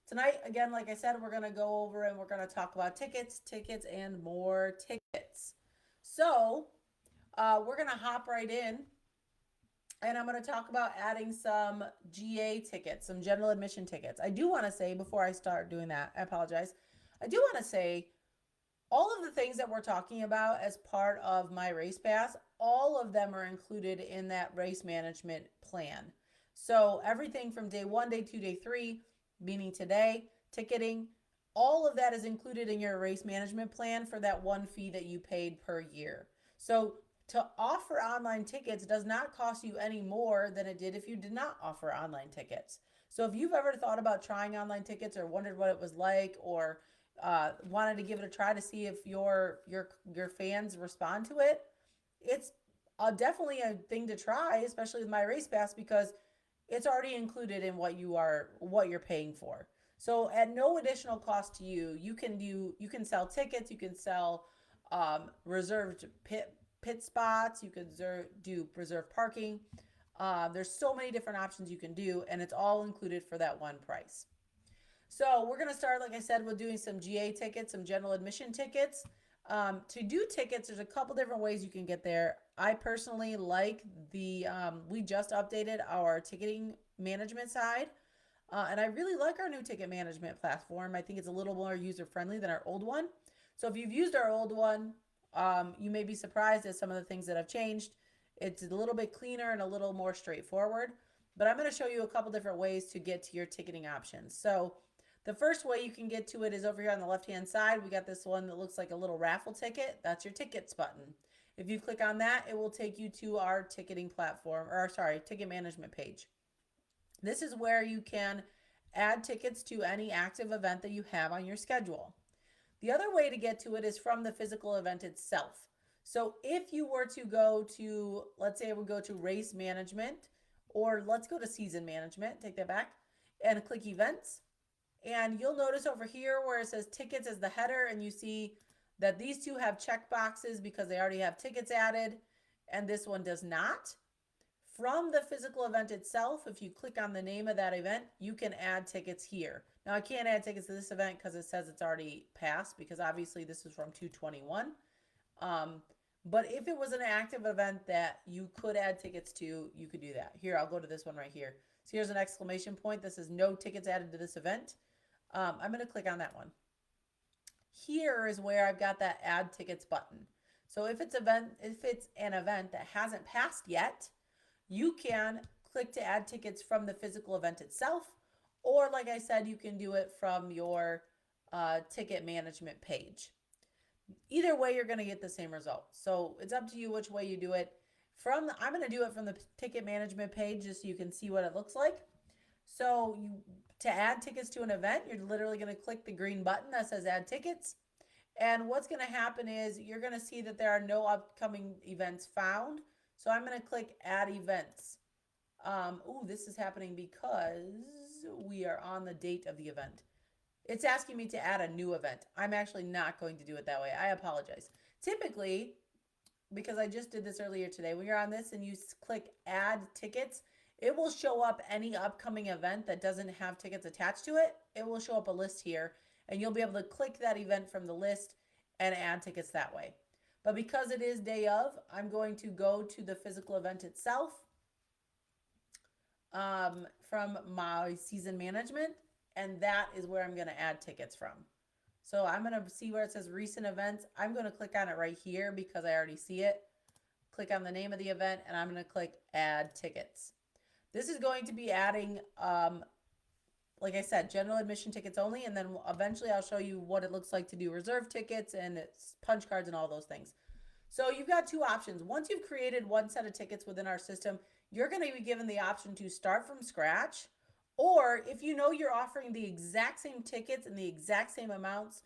Tonight, again, like I said, we're going to go over and we're going to talk about tickets, and more tickets. So, we're going to hop right in and I'm going to talk about adding some GA tickets, some general admission tickets. I do want to say before I start doing that, I apologize. I do want to say all of the things that we're talking about as part of my race pass, all of them are included in that race management plan. So everything from day 1, day 2, day 3, meaning today, ticketing, all of that is included in your race management plan for that one fee that you paid per year. So to offer online tickets does not cost you any more than it did if you did not offer online tickets. So if you've ever thought about trying online tickets or wondered what it was like, or wanted to give it a try to see if your fans respond to it, it's definitely a thing to try, especially with my race pass, because it's already included in what you're paying for. So at no additional cost to you, you can sell tickets, you can sell reserved pit spots, you can do reserved parking. There's so many different options you can do, and it's all included for that one price. So we're going to start, like I said, with doing some GA tickets, some general admission tickets. To do tickets, there's a couple different ways you can get there. I personally like we just updated our ticketing management side. And I really like our new ticket management platform. I think it's a little more user friendly than our old one. So if you've used our old one, you may be surprised at some of the things that have changed. It's a little bit cleaner and a little more straightforward. But I'm going to show you a couple different ways to get to your ticketing options. So the first way you can get to it is over here on the left-hand side. We got this one that looks like a little raffle ticket. That's your tickets button. If you click on that, it will take you to our ticketing platform, or sorry, ticket management page. This is where you can add tickets to any active event that you have on your schedule. The other way to get to it is from the physical event itself. So if you were to go to, let's say I would go to race management, or let's go to season management, take that back, and click events. And you'll notice over here where it says tickets as the header, and you see that these two have check boxes because they already have tickets added, and this one does not. From the physical event itself, if you click on the name of that event, you can add tickets here. Now, I can't add tickets to this event because it says it's already passed, because obviously this is from 221. But if it was an active event that you could add tickets to, you could do that. Here, I'll go to this one right here. So here's an exclamation point. This is no tickets added to this event. I'm going to click on that one. Here is where I've got that add tickets button. So if it's an event that hasn't passed yet, you can click to add tickets from the physical event itself, or like I said, you can do it from your ticket management page. Either way, you're going to get the same result. So it's up to you which way you do it. I'm going to do it from the ticket management page just so you can see what it looks like. So to add tickets to an event, you're literally going to click the green button that says add tickets. And what's going to happen is you're going to see that there are no upcoming events found. So I'm going to click add events. This is happening because we are on the date of the event. It's asking me to add a new event. I'm actually not going to do it that way. I apologize. Typically, because I just did this earlier today, when you're on this and you click add tickets, it will show up any upcoming event that doesn't have tickets attached to it. It will show up a list here, and you'll be able to click that event from the list and add tickets that way. But because it is day of, I'm going to go to the physical event itself from my season management, and that is where I'm going to add tickets from. So I'm going to see where it says recent events. I'm going to click on it right here because I already see it. Click on the name of the event, and I'm going to click add tickets. This is going to be adding, like I said, general admission tickets only, and then eventually I'll show you what it looks like to do reserve tickets and punch cards and all those things. So you've got two options. Once you've created one set of tickets within our system, you're going to be given the option to start from scratch, or if you know you're offering the exact same tickets and the exact same amounts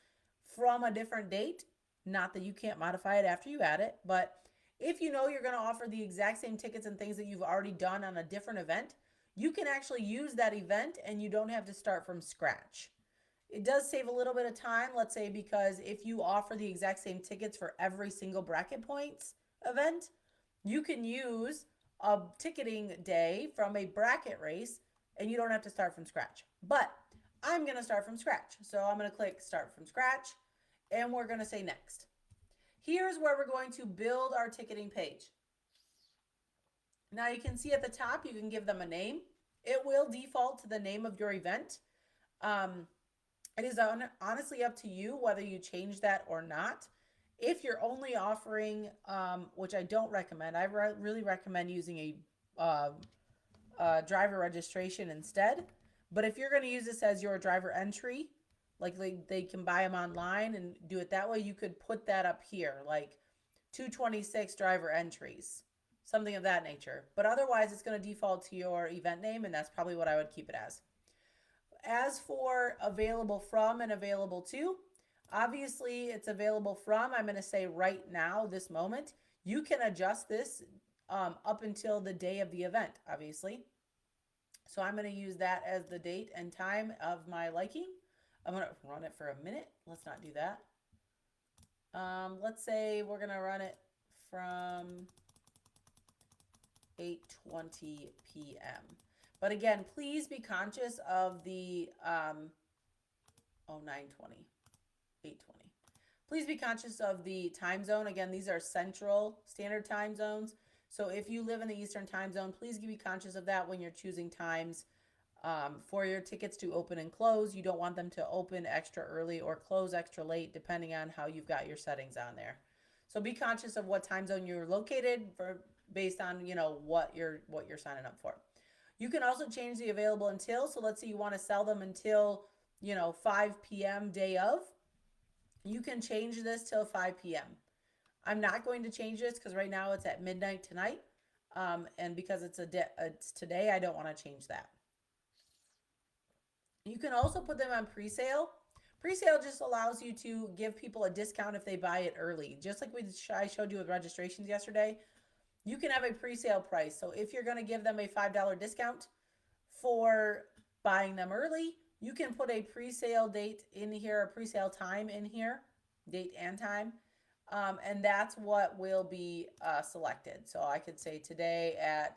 from a different date, not that you can't modify it after you add it, but if you know you're going to offer the exact same tickets and things that you've already done on a different event, you can actually use that event and you don't have to start from scratch. It does save a little bit of time, let's say, because if you offer the exact same tickets for every single bracket points event, you can use a ticketing day from a bracket race and you don't have to start from scratch. But I'm going to start from scratch. So I'm going to click start from scratch and we're going to say next. Here's where we're going to build our ticketing page. Now you can see at the top, you can give them a name. It will default to the name of your event. It is honestly up to you whether you change that or not. If you're only offering, which I don't recommend, I really recommend using a driver registration instead. But if you're going to use this as your driver entry, like they can buy them online and do it that way, you could put that up here, like 226 driver entries, something of that nature. But otherwise, it's going to default to your event name, and that's probably what I would keep it as. As for available from and available to, obviously it's available from, I'm going to say right now, this moment. You can adjust this up until the day of the event, obviously. So I'm going to use that as the date and time of my liking. I'm going to run it for a minute. Let's not do that. Let's say we're going to run it from 8:20 p.m. But again, please be conscious of the 9:20, 8:20. Please be conscious of the time zone. Again, these are Central Standard Time zones. So if you live in the Eastern Time zone, please be conscious of that when you're choosing times for your tickets to open and close. You don't want them to open extra early or close extra late, depending on how you've got your settings on there. So be conscious of what time zone you're located for, based on what you're signing up for. You can also change the available until. So let's say you want to sell them until 5 p.m. day of. You can change this till 5 p.m. I'm not going to change this because right now it's at midnight tonight. And because it's today, I don't want to change that. You can also put them on pre-sale. Pre-sale just allows you to give people a discount if they buy it early. Just like I showed you with registrations yesterday, you can have a pre-sale price. So if you're going to give them a $5 discount for buying them early, you can put a pre-sale date in here, a pre-sale time in here, date and time. And that's what will be selected. So I could say today at,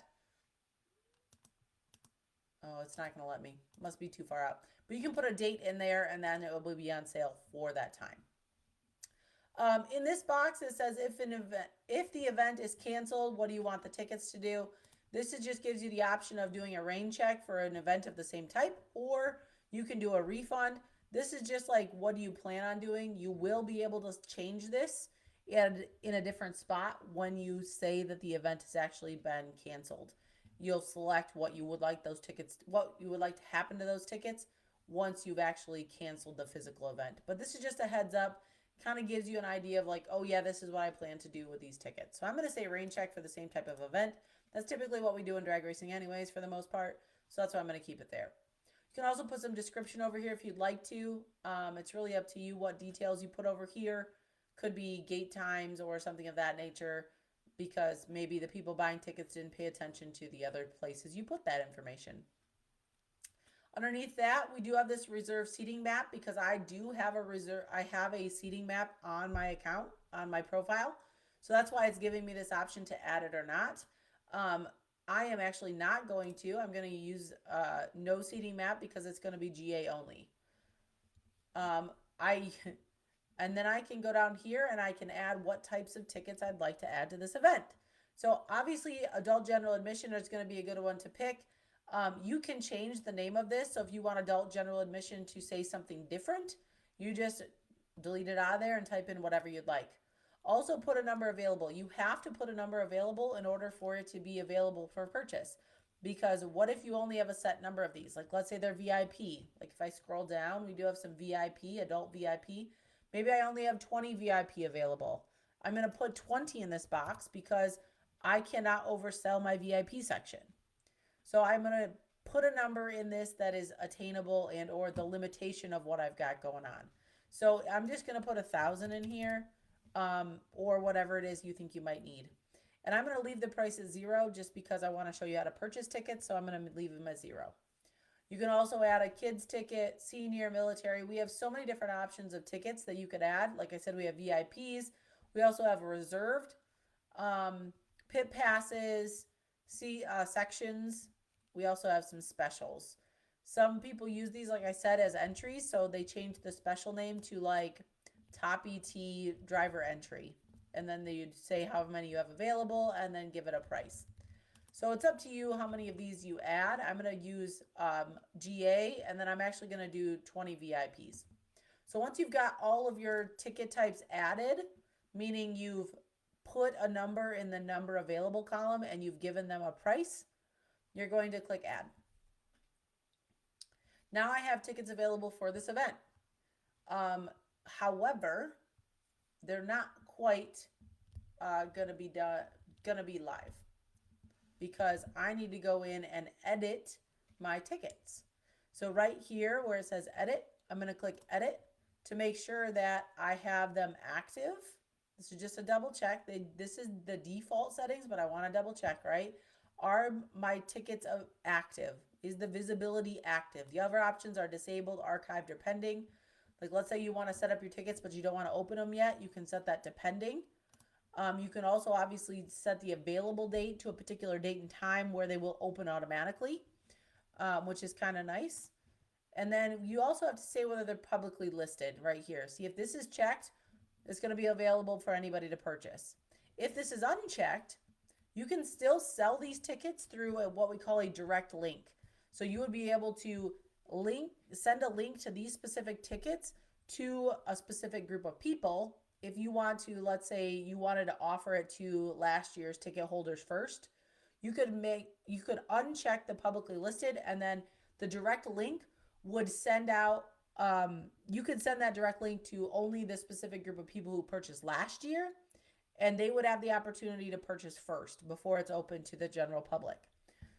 it's not going to let me. Must be too far out. But you can put a date in there and then it will be on sale for that time. In this box, it says if the event is canceled, what do you want the tickets to do? This just gives you the option of doing a rain check for an event of the same type, or you can do a refund. This is just like, what do you plan on doing? You will be able to change this and in a different spot when you say that the event has actually been canceled. You'll select what you would like those tickets, what you would like to happen to those tickets once you've actually canceled the physical event. But this is just a heads up, kind of gives you an idea of like, oh yeah, this is what I plan to do with these tickets. So I'm going to say rain check for the same type of event. That's typically what we do in drag racing anyways for the most part. So that's why I'm going to keep it there. You can also put some description over here if you'd like to. It's really up to you what details you put over here. Could be gate times or something of that nature, because maybe the people buying tickets didn't pay attention to the other places you put that information. Underneath that, we do have this reserve seating map because I do have a seating map on my account, on my profile. So that's why it's giving me this option to add it or not. I am actually not going to. I'm going to use no seating map because it's going to be GA only. And then I can go down here and I can add what types of tickets I'd like to add to this event. So obviously adult general admission is going to be a good one to pick. You can change the name of this. So if you want adult general admission to say something different, you just delete it out of there and type in whatever you'd like. Also put a number available. You have to put a number available in order for it to be available for purchase. Because what if you only have a set number of these? Like let's say they're VIP. Like if I scroll down, we do have some VIP, adult VIP. Maybe I only have 20 VIP available. I'm going to put 20 in this box because I cannot oversell my VIP section. So I'm going to put a number in this that is attainable and or the limitation of what I've got going on. So I'm just going to put 1,000 in here or whatever it is you think you might need. And I'm going to leave the price at 0 just because I want to show you how to purchase tickets. So I'm going to leave them at 0. You can also add a kids ticket, senior, military. We have so many different options of tickets that you could add. Like I said, we have VIPs. We also have reserved, pit passes, sections. We also have some specials. Some people use these, like I said, as entries, so they change the special name to like top ET driver entry. And then you'd say how many you have available and then give it a price. So it's up to you how many of these you add. I'm going to use GA, and then I'm actually going to do 20 VIPs. So once you've got all of your ticket types added, meaning you've put a number in the number available column and you've given them a price, you're going to click add. Now I have tickets available for this event. However, they're not quite gonna be live because I need to go in and edit my tickets. So right here where it says edit, I'm gonna click edit to make sure that I have them active. This is just a double check. This is the default settings, but I want to double check, right? Are my tickets active? Is the visibility active? The other options are disabled, archived, or pending. Like let's say you want to set up your tickets, but you don't want to open them yet. You can set that to pending. You can also obviously set the available date to a particular date and time where they will open automatically, which is kind of nice. And then you also have to say whether they're publicly listed right here. See if this is checked, it's going to be available for anybody to purchase. If this is unchecked, you can still sell these tickets through what we call a direct link. So you would be able to send a link to these specific tickets to a specific group of people. If you want to, let's say you wanted to offer it to last year's ticket holders first, you could uncheck the publicly listed, and then the direct link would send out, you could send that direct link to only the specific group of people who purchased last year, and they would have the opportunity to purchase first before it's open to the general public.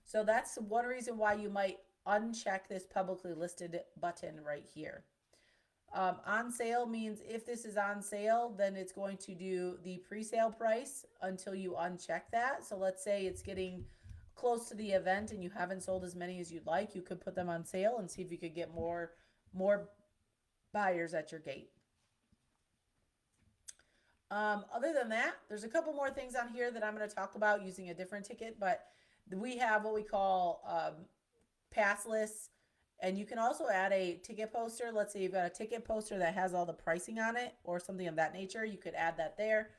So that's one reason why you might uncheck this publicly listed button right here. On sale means if this is on sale, then it's going to do the pre-sale price until you uncheck that. So let's say it's getting close to the event and you haven't sold as many as you'd like, you could put them on sale and see if you could get more buyers at your gate. Other than that, there's a couple more things on here that I'm going to talk about using a different ticket, but we have what we call pass lists, and you can also add a ticket poster. Let's say you've got a ticket poster that has all the pricing on it or something of that nature. You could add that there.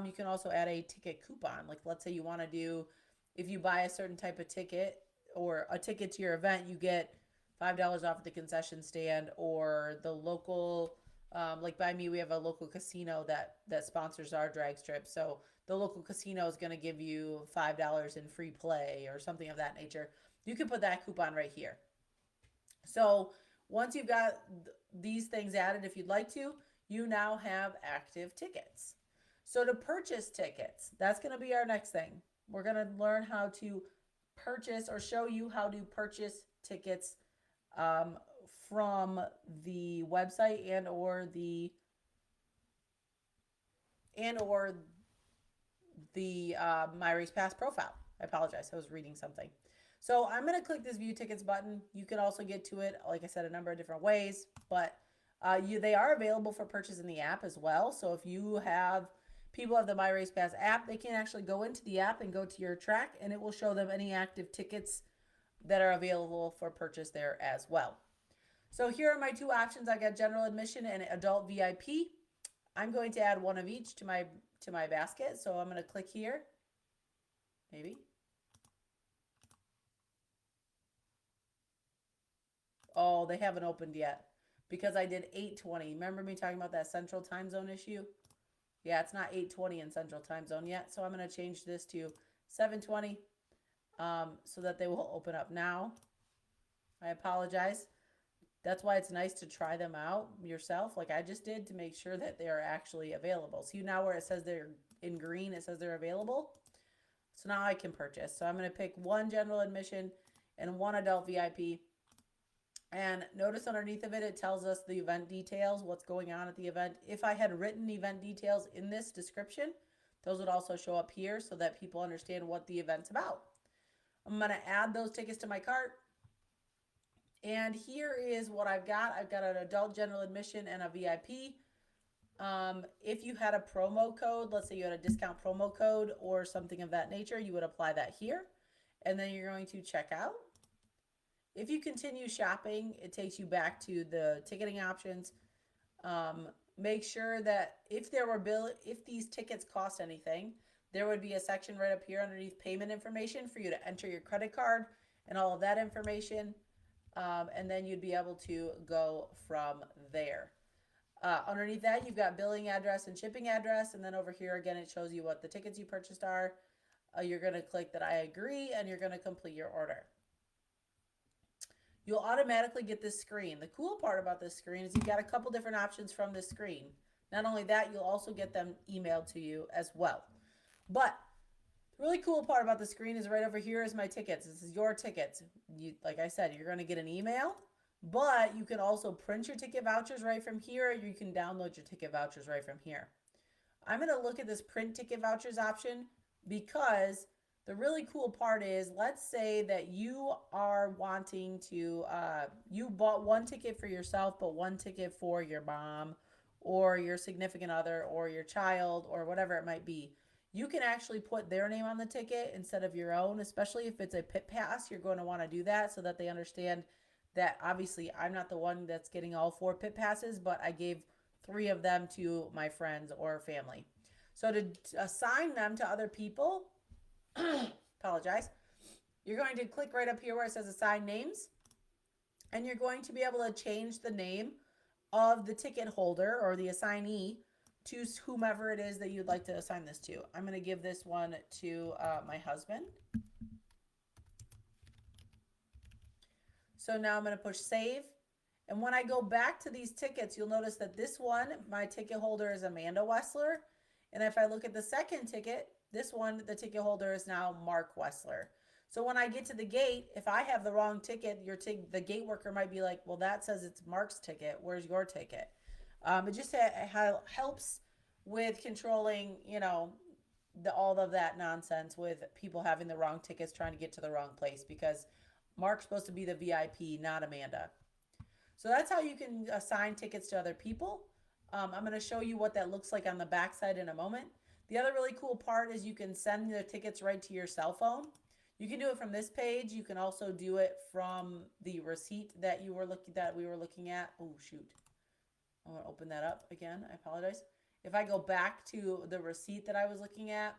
You can also add a ticket coupon. Like let's say you want to do, if you buy a certain type of ticket or a ticket to your event, you get $5 off at the concession stand, or the local, like by me, we have a local casino that sponsors our drag strip. So the local casino is going to give you $5 in free play or something of that nature. You can put that coupon right here. So once you've got these things added, if you'd like to, you now have active tickets. So to purchase tickets, that's going to be our next thing. We're going to learn how to purchase, or show you how to purchase tickets from the website and or the My Race Pass profile. I apologize, I was reading something. So I'm going to click this view tickets button. You can also get to it, like I said, a number of different ways, but they are available for purchase in the app as well. So if you have people have the My Race Pass app, they can actually go into the app and go to your track, and it will show them any active tickets that are available for purchase there as well. So here are my two options. I got general admission and adult VIP. I'm going to add one of each to my basket. So I'm going to click here. Maybe. Oh, they haven't opened yet because I did 8:20. Remember me talking about that central time zone issue? Yeah, it's not 8:20 in central time zone yet. So I'm going to change this to 7:20 so that they will open up now. I apologize. That's why it's nice to try them out yourself, like I just did, to make sure that they are actually available. See now where it says they're in green, it says they're available. So now I can purchase. So I'm going to pick one general admission and one adult VIP. And notice underneath of it, it tells us the event details, what's going on at the event. If I had written event details in this description, those would also show up here so that people understand what the event's about. I'm going to add those tickets to my cart. And here is what I've got. I've got an adult general admission and a VIP. If you had a promo code, let's say you had a discount promo code or something of that nature, you would apply that here. And then you're going to check out. If you continue shopping, it takes you back to the ticketing options. Make sure that if these tickets cost anything, there would be a section right up here underneath payment information for you to enter your credit card and all of that information. And then you'd be able to go from there. Underneath that, you've got billing address and shipping address. And then over here, again, it shows you what the tickets you purchased are. You're going to click that I agree, and you're going to complete your order. You'll automatically get this screen. The cool part about this screen is you've got a couple different options from this screen. Not only that, you'll also get them emailed to you as well. But the really cool part about the screen is right over here is my tickets. This is your tickets. Like I said, you're going to get an email, but you can also print your ticket vouchers right from here. You can download your ticket vouchers right from here. I'm going to look at this print ticket vouchers option because the really cool part is, let's say that you are wanting to, you bought one ticket for yourself, but one ticket for your mom or your significant other or your child or whatever it might be. You can actually put their name on the ticket instead of your own, especially if it's a pit pass. You're going to want to do that so that they understand that obviously I'm not the one that's getting all 4 pit passes, but I gave 3 of them to my friends or family. So to assign them to other people, apologize, you're going to click right up here where it says assign names, and you're going to be able to change the name of the ticket holder or the assignee to whomever it is that you'd like to assign this to. I'm going to give this one to my husband. So now I'm going to push save. And when I go back to these tickets, you'll notice that this one, my ticket holder is Amanda Wessler. And if I look at the second ticket, this one, the ticket holder is now Mark Wessler. So when I get to the gate, if I have the wrong ticket, the gate worker might be like, well, that says it's Mark's ticket. Where's your ticket? It just helps with controlling, all of that nonsense with people having the wrong tickets trying to get to the wrong place, because Mark's supposed to be the VIP, not Amanda. So that's how you can assign tickets to other people. I'm going to show you what that looks like on the backside in a moment. The other really cool part is you can send the tickets right to your cell phone. You can do it from this page. You can also do it from the receipt that we were looking at. Oh, shoot. I want to open that up again. I apologize. If I go back to the receipt that I was looking at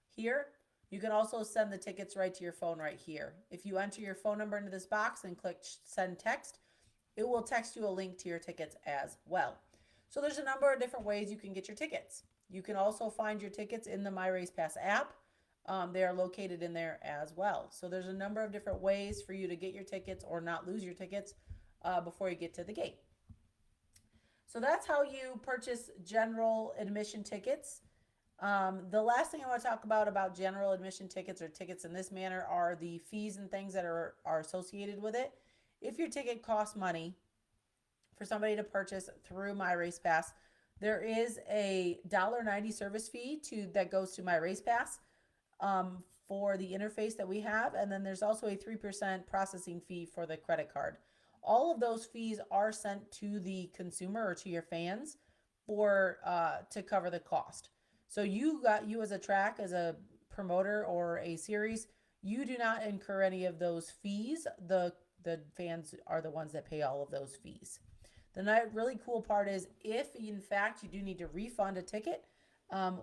here, you can also send the tickets right to your phone right here. If you enter your phone number into this box and click send text, it will text you a link to your tickets as well. So there's a number of different ways you can get your tickets. You can also find your tickets in the MyRacePass app. They are located in there as well. So there's a number of different ways for you to get your tickets or not lose your tickets before you get to the gate. So that's how you purchase general admission tickets. The last thing I want to talk about general admission tickets or tickets in this manner are the fees and things that are associated with it. If your ticket costs money for somebody to purchase through MyRacePass, there is a $1.90 service fee that goes to MyRacePass for the interface that we have, and then there's also a 3% processing fee for the credit card. All of those fees are sent to the consumer or to your fans to cover the cost. So you as a track, as a promoter or a series, you do not incur any of those fees. The fans are the ones that pay all of those fees. The really cool part is if in fact you do need to refund a ticket,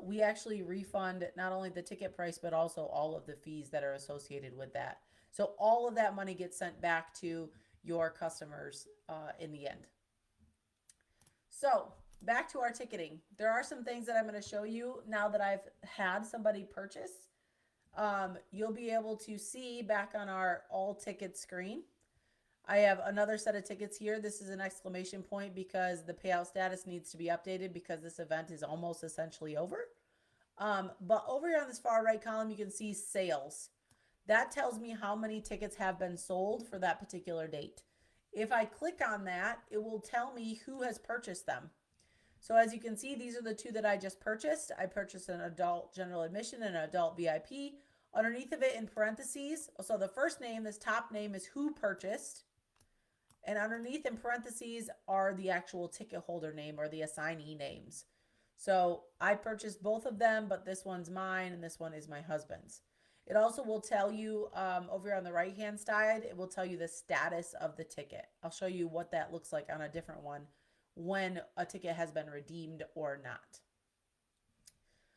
we actually refund not only the ticket price, but also all of the fees that are associated with that. So all of that money gets sent back to your customers in the end. So back to our ticketing. There are some things that I'm going to show you now that I've had somebody purchase. You'll be able to see back on our all ticket screen. I have another set of tickets here. This is an exclamation point because the payout status needs to be updated because this event is almost essentially over. But over here on this far right column, you can see sales. That tells me how many tickets have been sold for that particular date. If I click on that, it will tell me who has purchased them. So as you can see, these are the 2 that I just purchased. I purchased an adult general admission and an adult VIP. Underneath of it in parentheses, so the first name, this top name, is who purchased. And underneath in parentheses are the actual ticket holder name or the assignee names. So I purchased both of them, but this one's mine and this one is my husband's. It also will tell you over here on the right hand side, it will tell you the status of the ticket. I'll show you what that looks like on a different one when a ticket has been redeemed or not.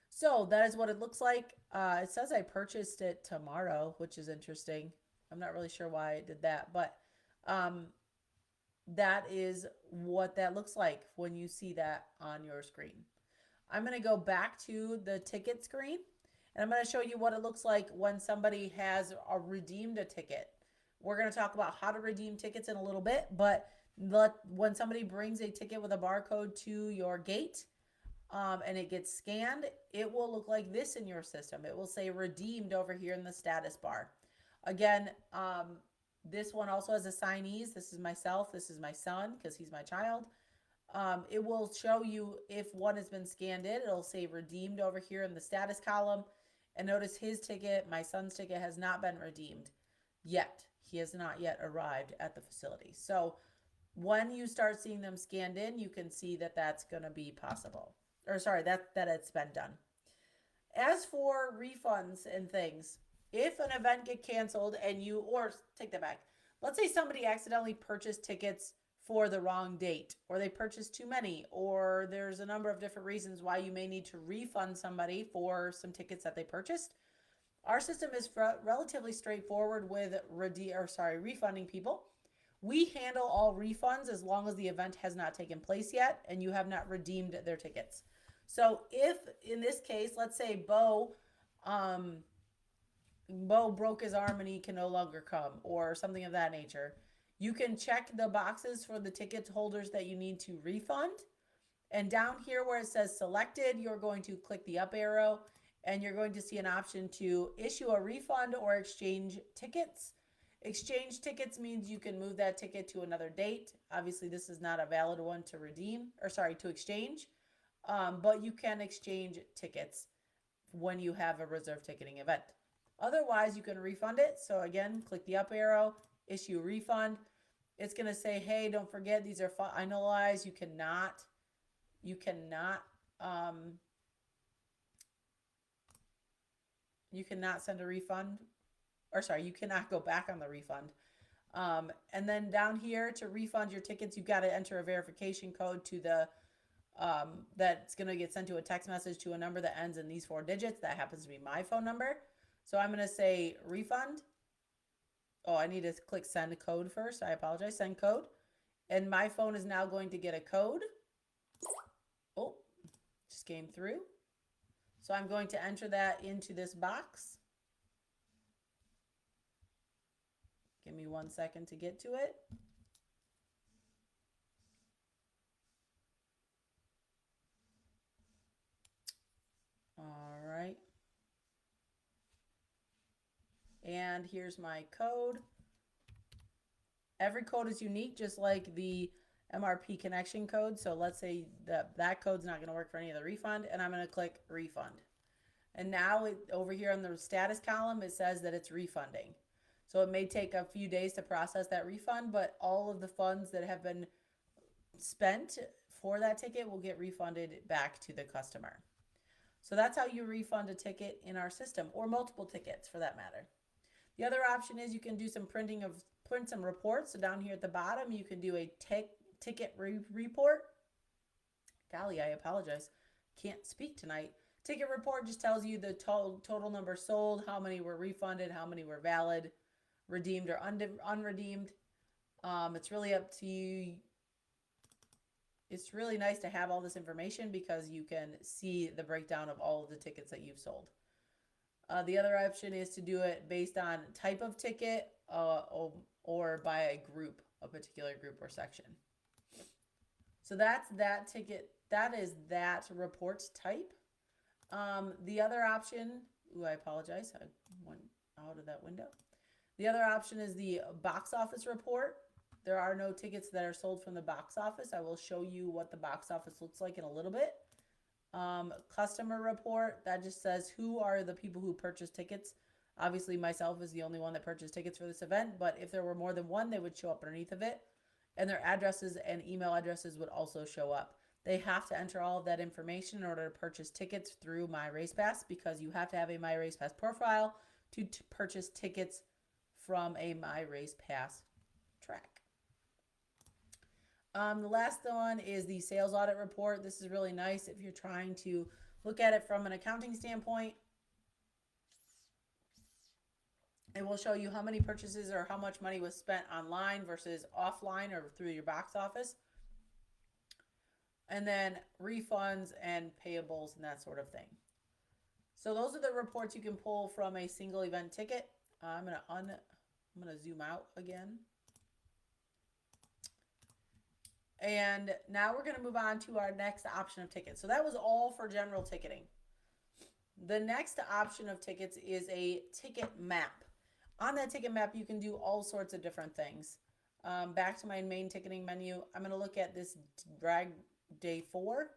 So that is what it looks like. It says I purchased it tomorrow, which is interesting. I'm not really sure why I did that, but um, that is what that looks like when you see that on your screen. I'm going to go back to the ticket screen and I'm going to show you what it looks like when somebody has redeemed a ticket. We're going to talk about how to redeem tickets in a little bit, but when somebody brings a ticket with a barcode to your gate and it gets scanned, it will look like this in your system. It will say redeemed over here in the status bar. Again, this one also has assignees. This is myself. This is my son because he's my child. It will show you if one has been scanned in. It'll say redeemed over here in the status column. And notice his ticket, my son's ticket, has not been redeemed yet. He has not yet arrived at the facility. So when you start seeing them scanned in, you can see that that's going to be possible. Or sorry, that it's been done. As for refunds and things, if an event get canceled and you, or take that back, let's say somebody accidentally purchased tickets for the wrong date, or they purchased too many, or there's a number of different reasons why you may need to refund somebody for some tickets that they purchased. Our system is relatively straightforward with refunding people. We handle all refunds as long as the event has not taken place yet and you have not redeemed their tickets. So if in this case, let's say Bo broke his arm and he can no longer come or something of that nature, you can check the boxes for the ticket holders that you need to refund. And down here where it says selected, you're going to click the up arrow and you're going to see an option to issue a refund or exchange tickets. Exchange tickets means you can move that ticket to another date. Obviously, this is not a valid one to to exchange, but you can exchange tickets when you have a reserve ticketing event. Otherwise, you can refund it. So again, click the up arrow, issue refund. It's going to say, hey, don't forget, these are finalized. You cannot send a refund, or sorry, you cannot go back on the refund. And then down here to refund your tickets, you've got to enter a verification code to the that's going to get sent to a text message to a number that ends in these 4 digits. That happens to be my phone number. So I'm going to say refund. Oh, I need to click send code first. I apologize. Send code. And my phone is now going to get a code. Oh, just came through. So I'm going to enter that into this box. Give me 1 second to get to it. All right. And here's my code. Every code is unique, just like the MRP connection code. So let's say that code's not going to work for any of the refund, and I'm going to click refund. And now over here on the status column, it says that it's refunding. So it may take a few days to process that refund, but all of the funds that have been spent for that ticket will get refunded back to the customer. So that's how you refund a ticket in our system, or multiple tickets for that matter. The other option is you can do some print some reports. So down here at the bottom, you can do a ticket report. Golly, I apologize. Can't speak tonight. Ticket report just tells you the total number sold, how many were refunded, how many were valid, redeemed or unredeemed. It's really up to you. It's really nice to have all this information because you can see the breakdown of all of the tickets that you've sold. The other option is to do it based on type of ticket or by a group, a particular group or section. So that's that ticket. That is that report type. The other option, I apologize, I went out of that window. The other option is the box office report. There are no tickets that are sold from the box office. I will show you what the box office looks like in a little bit. Customer report, that just says who are the people who purchased tickets. Obviously, myself is the only one that purchased tickets for this event, but if there were more than one, they would show up underneath of it. And their addresses and email addresses would also show up. They have to enter all of that information in order to purchase tickets through My Race Pass, because you have to have a My Race Pass profile to purchase tickets from a My Race Pass track. The last one is the sales audit report. This is really nice if you're trying to look at it from an accounting standpoint. It will show you how many purchases or how much money was spent online versus offline or through your box office. And then refunds and payables and that sort of thing. So those are the reports you can pull from a single event ticket. I'm gonna zoom out again. And now we're going to move on to our next option of tickets. So that was all for general ticketing. The next option of tickets is a ticket map. On that ticket map, you can do all sorts of different things. Back to my main ticketing menu, I'm going to look at this drag day 4.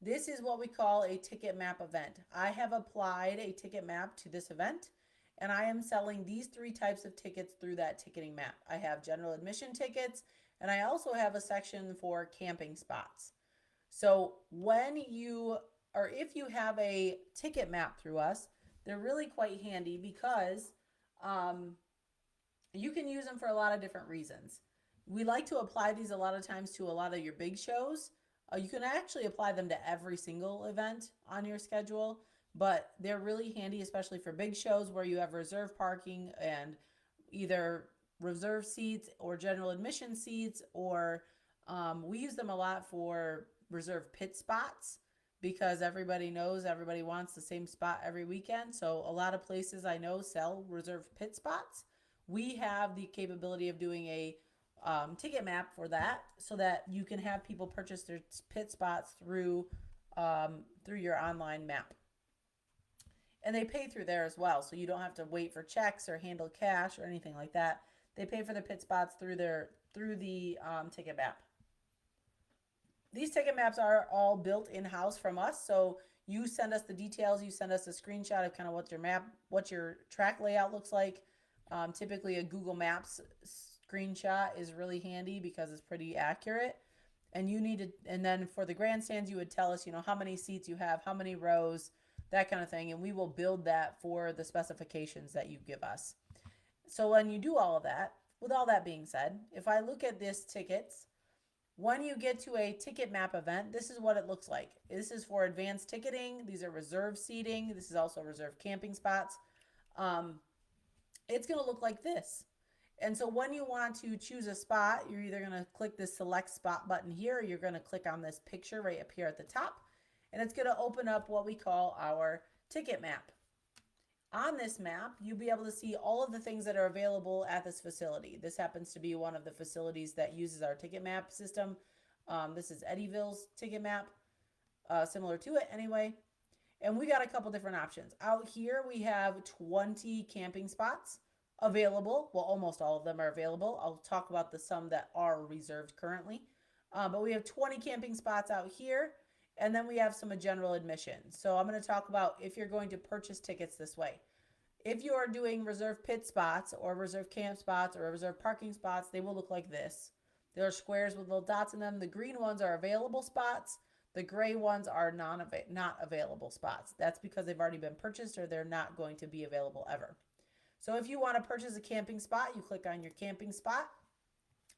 This is what we call a ticket map event. I have applied a ticket map to this event, and I am selling these 3 types of tickets through that ticketing map. I have general admission tickets, and I also have a section for camping spots. So when you, or if you have a ticket map through us, they're really quite handy because you can use them for a lot of different reasons. We like to apply these a lot of times to a lot of your big shows. You can actually apply them to every single event on your schedule, but they're really handy, especially for big shows where you have reserved parking and either reserve seats or general admission seats, or we use them a lot for reserved pit spots because everybody knows everybody wants the same spot every weekend. So a lot of places I know sell reserved pit spots. We have the capability of doing a ticket map for that so that you can have people purchase their pit spots through your online map. And they pay through there as well, so you don't have to wait for checks or handle cash or anything like that. They pay for the pit spots through the ticket map. These ticket maps are all built in-house from us, so you send us the details. You send us a screenshot of kind of what your track layout looks like. Typically, a Google Maps screenshot is really handy because it's pretty accurate. And and then for the grandstands, you would tell us, how many seats you have, how many rows, that kind of thing, and we will build that for the specifications that you give us. So when you do all of that, with all that being said, if I look at this tickets, when you get to a ticket map event, this is what it looks like. This is for advanced ticketing. These are reserved seating. This is also reserved camping spots. It's going to look like this. And so when you want to choose a spot, you're either going to click this select spot button here, or you're going to click on this picture right up here at the top, and it's going to open up what we call our ticket map. On this map, you'll be able to see all of the things that are available at this facility. This happens to be one of the facilities that uses our ticket map system. This is Eddyville's ticket map, similar to it anyway. And we got a couple different options. Out here, we have 20 camping spots available. Well, almost all of them are available. I'll talk about the some that are reserved currently. But we have 20 camping spots out here. And then we have some general admission. So I'm going to talk about if you're going to purchase tickets this way. If you are doing reserved pit spots or reserved camp spots or reserved parking spots, they will look like this. There are squares with little dots in them. The green ones are available spots. The gray ones are not available spots. That's because they've already been purchased or they're not going to be available ever. So if you want to purchase a camping spot, you click on your camping spot.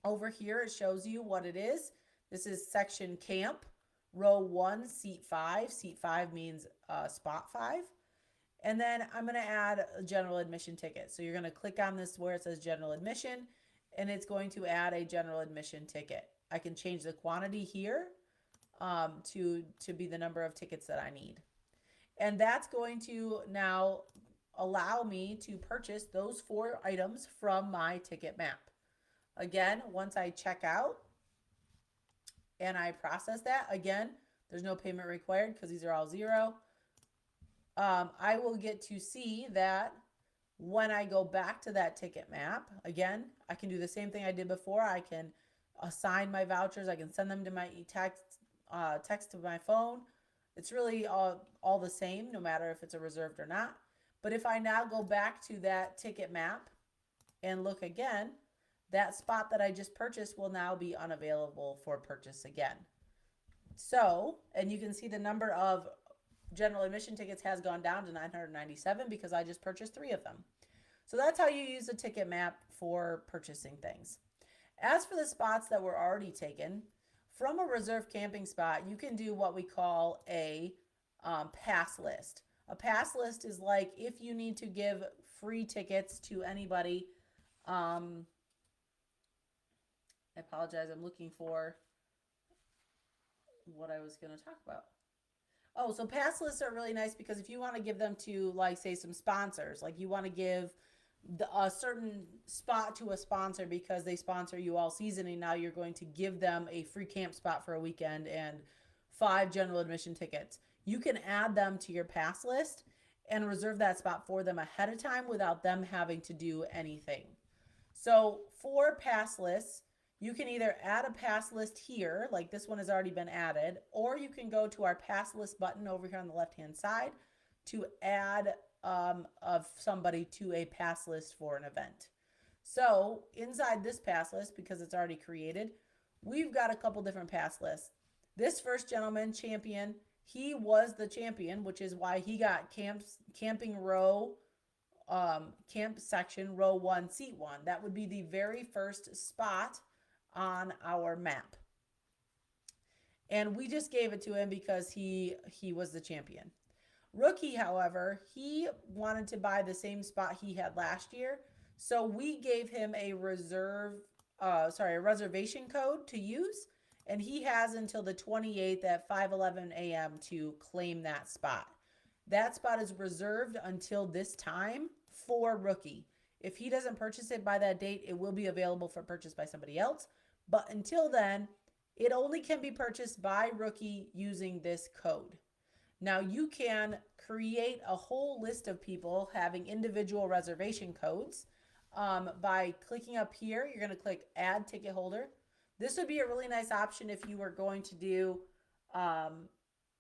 Over here, it shows you what it is. This is section camp. Row 1, seat 5. Seat 5 means spot 5. And then I'm going to add a general admission ticket. So you're going to click on this where it says general admission, and it's going to add a general admission ticket. I can change the quantity here to be the number of tickets that I need. And that's going to now allow me to purchase those 4 items from my ticket map. Again, once I check out, and I process that, again, there's no payment required because these are all 0. I will get to see that when I go back to that ticket map, again, I can do the same thing I did before. I can assign my vouchers. I can send them to my text to my phone. It's really all the same, no matter if it's a reserved or not. But if I now go back to that ticket map and look again, that spot that I just purchased will now be unavailable for purchase again. So, and you can see the number of general admission tickets has gone down to 997 because I just purchased 3 of them. So that's how you use the ticket map for purchasing things. As for the spots that were already taken, from a reserved camping spot, you can do what we call a pass list. A pass list is like if you need to give free tickets to anybody. I apologize, I'm looking for what I was going to talk about. Oh, so pass lists are really nice because if you want to give them to, like, say, some sponsors, like you want to give a certain spot to a sponsor because they sponsor you all season, and now you're going to give them a free camp spot for a weekend and 5 general admission tickets. You can add them to your pass list and reserve that spot for them ahead of time without them having to do anything. So for pass lists, you can either add a pass list here, like this one has already been added, or you can go to our pass list button over here on the left-hand side to add of somebody to a pass list for an event. So inside this pass list, because it's already created, we've got a couple different pass lists. This first gentleman, champion, he was the champion, which is why he got camping row, camp section, row 1, seat 1. That would be the very first spot on our map. And we just gave it to him because he was the champion. Rookie, however, he wanted to buy the same spot he had last year, so we gave him a reservation code to use, and he has until the 28th at 5:11 a.m. to claim that spot. That spot is reserved until this time for Rookie. If he doesn't purchase it by that date, it will be available for purchase by somebody else, but until then, it only can be purchased by Rookie using this code. Now you can create a whole list of people having individual reservation codes by clicking up here. You're going to click add ticket holder. This would be a really nice option if you were going to do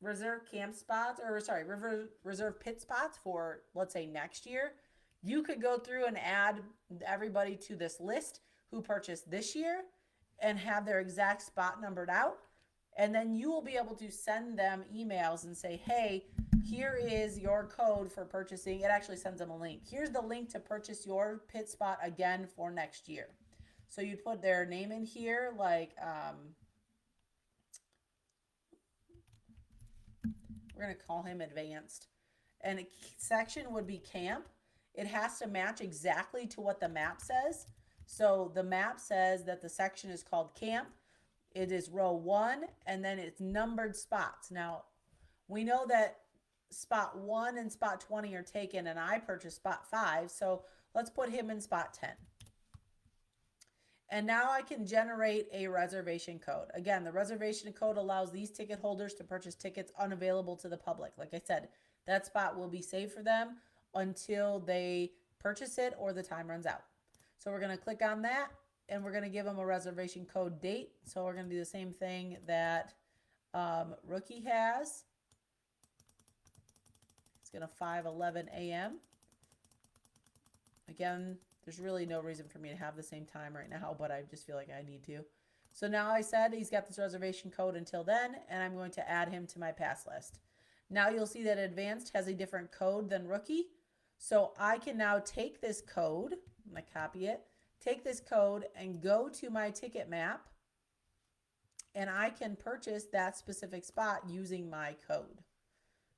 reserve camp spots, or reserve pit spots for, let's say, next year. You could go through and add everybody to this list who purchased this year and have their exact spot numbered out. And then you will be able to send them emails and say, hey, here is your code for purchasing. It actually sends them a link. Here's the link to purchase your pit spot again for next year. So you put their name in here, like we're going to call him advanced. And a section would be camp. It has to match exactly to what the map says. So the map says that the section is called camp. It is row 1, and then it's numbered spots. Now, we know that spot 1 and spot 20 are taken, and I purchased spot 5, so let's put him in spot 10. And now I can generate a reservation code. Again, the reservation code allows these ticket holders to purchase tickets unavailable to the public. Like I said, that spot will be saved for them until they purchase it or the time runs out. So we're going to click on that, and we're going to give them a reservation code date. So we're going to do the same thing that Rookie has. It's going to 5:11 a.m. Again, there's really no reason for me to have the same time right now, but I just feel like I need to. So now I said he's got this reservation code until then, and I'm going to add him to my pass list. Now you'll see that Advanced has a different code than Rookie. So I can now take this code, I'm going to copy it, take this code and go to my ticket map, and I can purchase that specific spot using my code.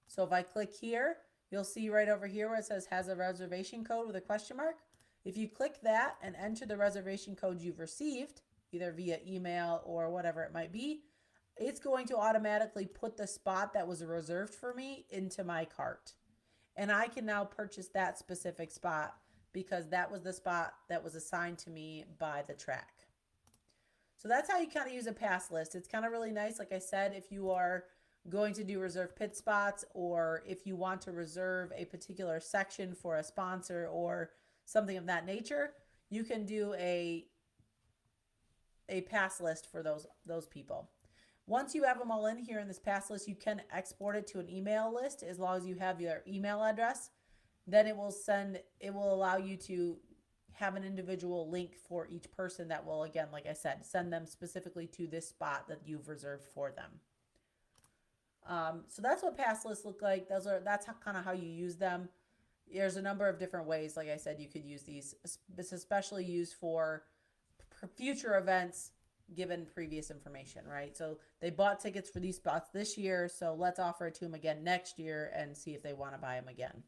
So if I click here, you'll see right over here where it says has a reservation code with a question mark. If you click that and enter the reservation code you've received, either via email or whatever it might be, it's going to automatically put the spot that was reserved for me into my cart. And I can now purchase that specific spot because that was the spot that was assigned to me by the track. So that's how you kind of use a pass list. It's kind of really nice, like I said, if you are going to do reserve pit spots, or if you want to reserve a particular section for a sponsor or something of that nature, you can do a pass list for those people. Once you have them all in here in this pass list, you can export it to an email list as long as you have your email address. Then it will allow you to have an individual link for each person that will, again, like I said, send them specifically to this spot that you've reserved for them. So that's what pass lists look like. That's kind of how you use them. There's a number of different ways. Like I said, you could use these. It's especially used for future events given previous information, right? So they bought tickets for these spots this year, so let's offer it to them again next year and see if they want to buy them again.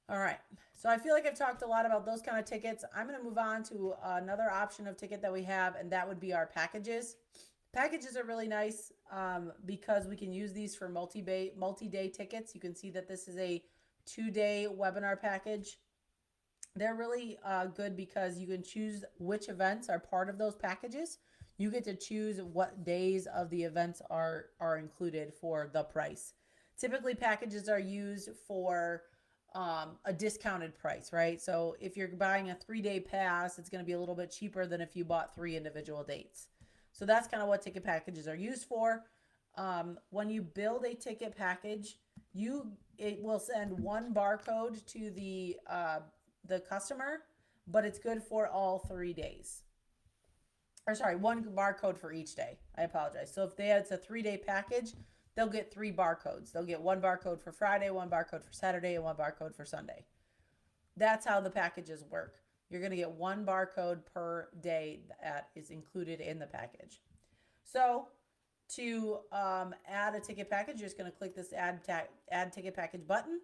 All right, so I feel like I've talked a lot about those kind of tickets. I'm going to move on to another option of ticket that we have, and that would be our packages. Packages are really nice because we can use these for multi-day tickets. You can see that this is a 2-day webinar package. They're really good because you can choose which events are part of those packages. You get to choose what days of the events are included for the price. Typically, packages are used for a discounted price, right? So if you're buying a 3-day pass, it's going to be a little bit cheaper than if you bought 3 individual dates. So that's kind of what ticket packages are used for. When you build a ticket package, it will send one barcode to the customer, but it's good for all 3 days. Or sorry, one barcode for each day. I apologize. So if it's a 3-day package, they'll get 3 barcodes. They'll get one barcode for Friday, one barcode for Saturday, and one barcode for Sunday. That's how the packages work. You're going to get one barcode per day that is included in the package. So to add a ticket package, you're just going to click this add ticket package button.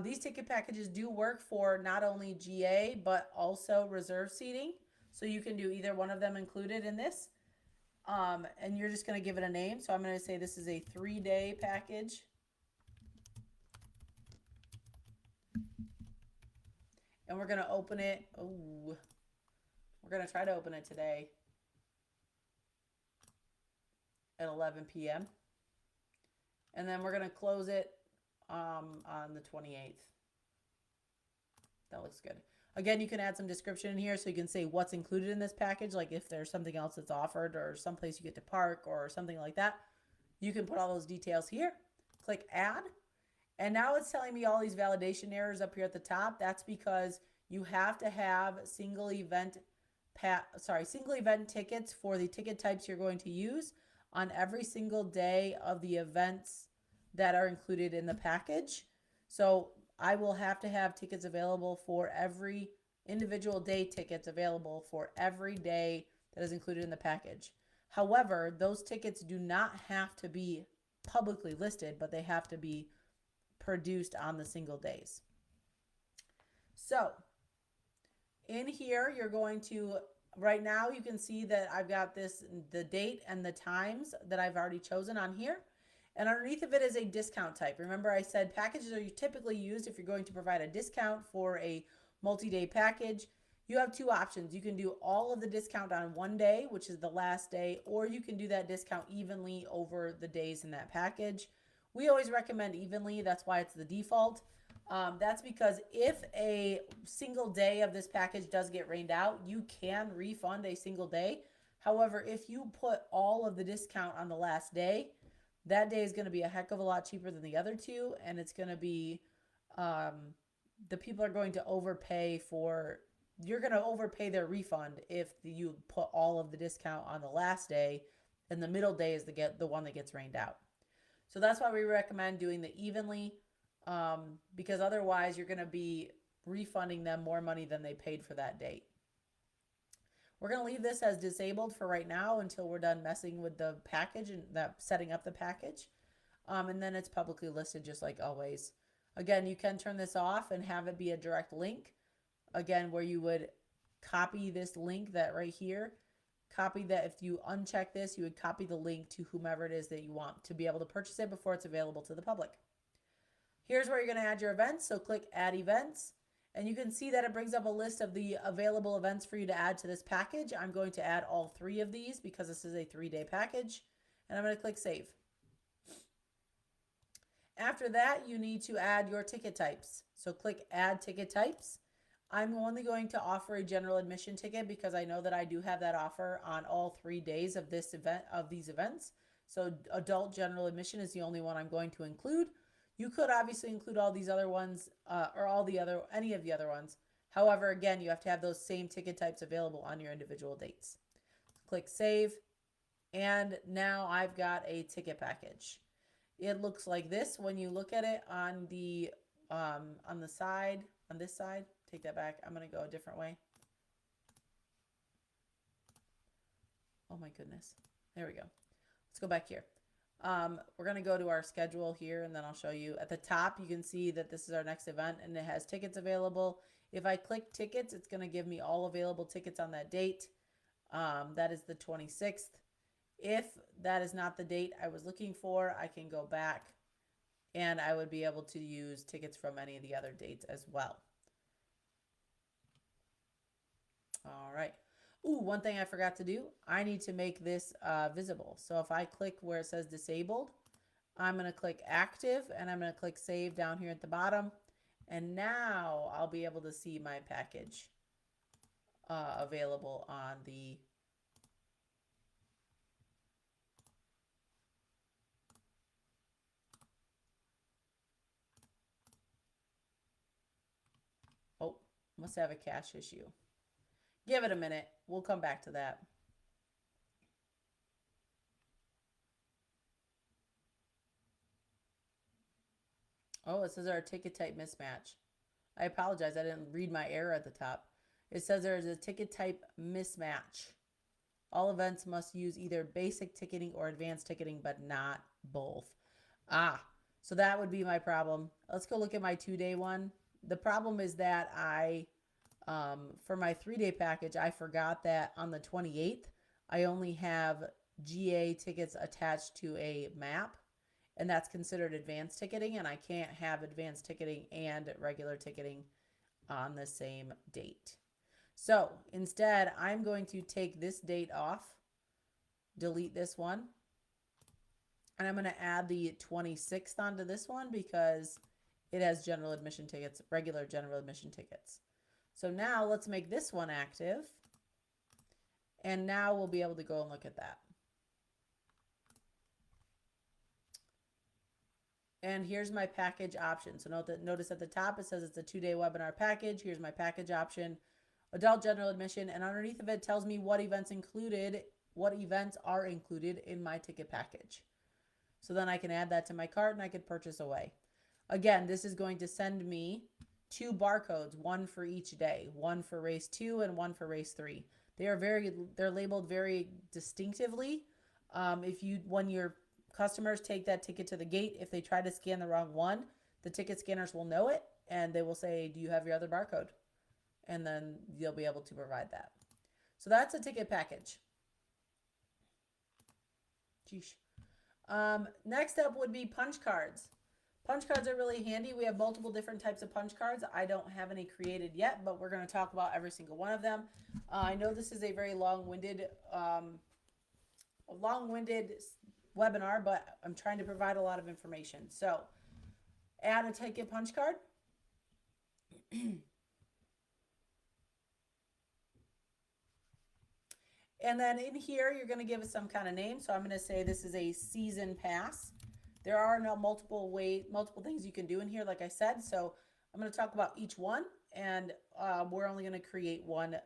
These ticket packages do work for not only GA, but also reserve seating. So you can do either one of them included in this. And you're just going to give it a name. So I'm going to say this is a 3-day package. And we're going to open it. Oh, we're going to try to open it today at 11 p.m. And then we're going to close it on the 28th. That looks good. Again, you can add some description in here so you can say what's included in this package, like if there's something else that's offered or someplace you get to park or something like that. You can put all those details here. Click add. And now it's telling me all these validation errors up here at the top. That's because you have to have single event tickets for the ticket types you're going to use on every single day of the events that are included in the package. So I will have to have tickets available for every individual day, tickets available for every day that is included in the package. However, those tickets do not have to be publicly listed, but they have to be produced on the single days. So in here, you're going to, right now you can see that I've got the date and the times that I've already chosen on here. And underneath of it is a discount type. Remember I said packages are typically used if you're going to provide a discount for a multi-day package. You have 2 options. You can do all of the discount on one day, which is the last day, or you can do that discount evenly over the days in that package. We always recommend evenly. That's why it's the default. That's because if a single day of this package does get rained out, you can refund a single day. However, if you put all of the discount on the last day, that day is going to be a heck of a lot cheaper than the other 2, and it's going to be the people are going to overpay for, you're going to overpay their refund if you put all of the discount on the last day and the middle day is the one that gets rained out. So that's why we recommend doing the evenly, because otherwise you're going to be refunding them more money than they paid for that date. We're going to leave this as disabled for right now until we're done messing with the package and setting up the package. And then it's publicly listed just like always. Again, you can turn this off and have it be a direct link. Again, where you would copy this link that right here. Copy that. If you uncheck this, you would copy the link to whomever it is that you want to be able to purchase it before it's available to the public. Here's where you're going to add your events. So click add events. And you can see that it brings up a list of the available events for you to add to this package. I'm going to add all 3 of these because this is a 3-day package. And I'm going to click save. After that, you need to add your ticket types. So click add ticket types. I'm only going to offer a general admission ticket because I know that I do have that offer on all 3 days of this event, of these events. So adult general admission is the only one I'm going to include. You could obviously include all these other ones or any of the other ones. However, again, you have to have those same ticket types available on your individual dates. Click save. And now I've got a ticket package. It looks like this when you look at it on the side, on this side. Take that back. I'm going to go a different way. Oh my goodness. There we go. Let's go back here. We're going to go to our schedule here, and then I'll show you. At the top, you can see that this is our next event, and it has tickets available. If I click tickets, it's going to give me all available tickets on that date. That is the 26th. If that is not the date I was looking for, I can go back, and I would be able to use tickets from any of the other dates as well. All right. Ooh, one thing I forgot to do, I need to make this visible. So if I click where it says disabled, I'm going to click active, and I'm going to click save down here at the bottom. And now I'll be able to see my package available on the oh, must have a cache issue. Give it a minute. We'll come back to that. Oh, it says our ticket type mismatch. I apologize. I didn't read my error at the top. It says there is a ticket type mismatch. All events must use either basic ticketing or advanced ticketing, but not both. Ah, so that would be my problem. Let's go look at my 2-day one. The problem is that for my 3-day package, I forgot that on the 28th, I only have GA tickets attached to a map, and that's considered advanced ticketing, and I can't have advanced ticketing and regular ticketing on the same date. So instead, I'm going to take this date off, delete this one, and I'm going to add the 26th onto this one because it has general admission tickets, regular general admission tickets. So now let's make this one active, and now we'll be able to go and look at that. And here's my package option. So notice at the top it says it's a 2-day webinar package. Here's my package option, adult general admission, and underneath of it tells me what events are included in my ticket package. So then I can add that to my cart and I could purchase away. Again, this is going to send me 2 barcodes, one for each day, one for race 2 and one for race 3. They're labeled very distinctively. When your customers take that ticket to the gate, if they try to scan the wrong one, the ticket scanners will know it and they will say, do you have your other barcode? And then you'll be able to provide that. So that's a ticket package. Sheesh. Next up would be punch cards. Punch cards are really handy. We have multiple different types of punch cards. I don't have any created yet, but we're going to talk about every single one of them. I know this is a very long-winded webinar, but I'm trying to provide a lot of information. So add a ticket punch card. And then in here, you're going to give it some kind of name. So I'm going to say this is a season pass. There are multiple things you can do in here, like I said. So I'm going to talk about each one, and we're only going to create one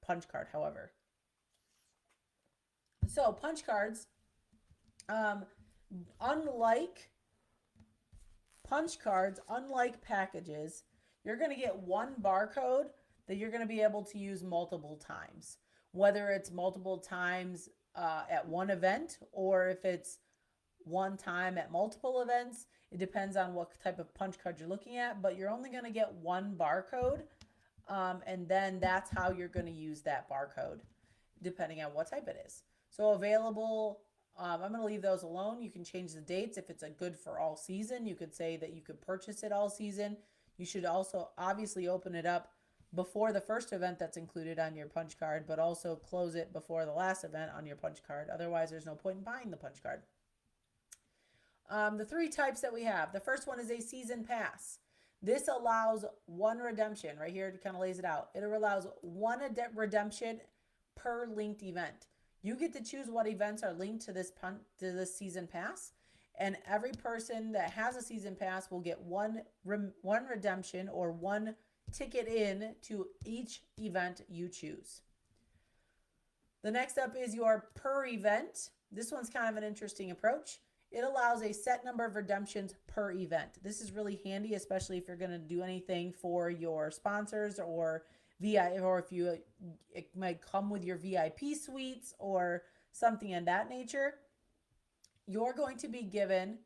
punch card, however. So punch cards, unlike packages, you're going to get one barcode that you're going to be able to use multiple times. Whether it's multiple times at one event or if it's one time at multiple events, it depends on what type of punch card you're looking at, but you're only going to get one barcode, and then that's how you're going to use that barcode depending on what type it is. So available, I'm going to leave those alone. You can change the dates. If it's a good for all season, you could say that you could purchase it all season. You should also obviously open it up before the first event that's included on your punch card, but also close it before the last event on your punch card. Otherwise, there's no point in buying the punch card. The 3 types that we have. The first one is a season pass. This allows one redemption. Right here, it kind of lays it out. It allows one redemption per linked event. You get to choose what events are linked to this season pass, and every person that has a season pass will get one redemption or one ticket in to each event you choose. The next up is your per event. This one's kind of an interesting approach. It allows a set number of redemptions per event. This is really handy, especially if you're going to do anything for your sponsors or or if you, it might come with your VIP suites or something in that nature. You're going to be given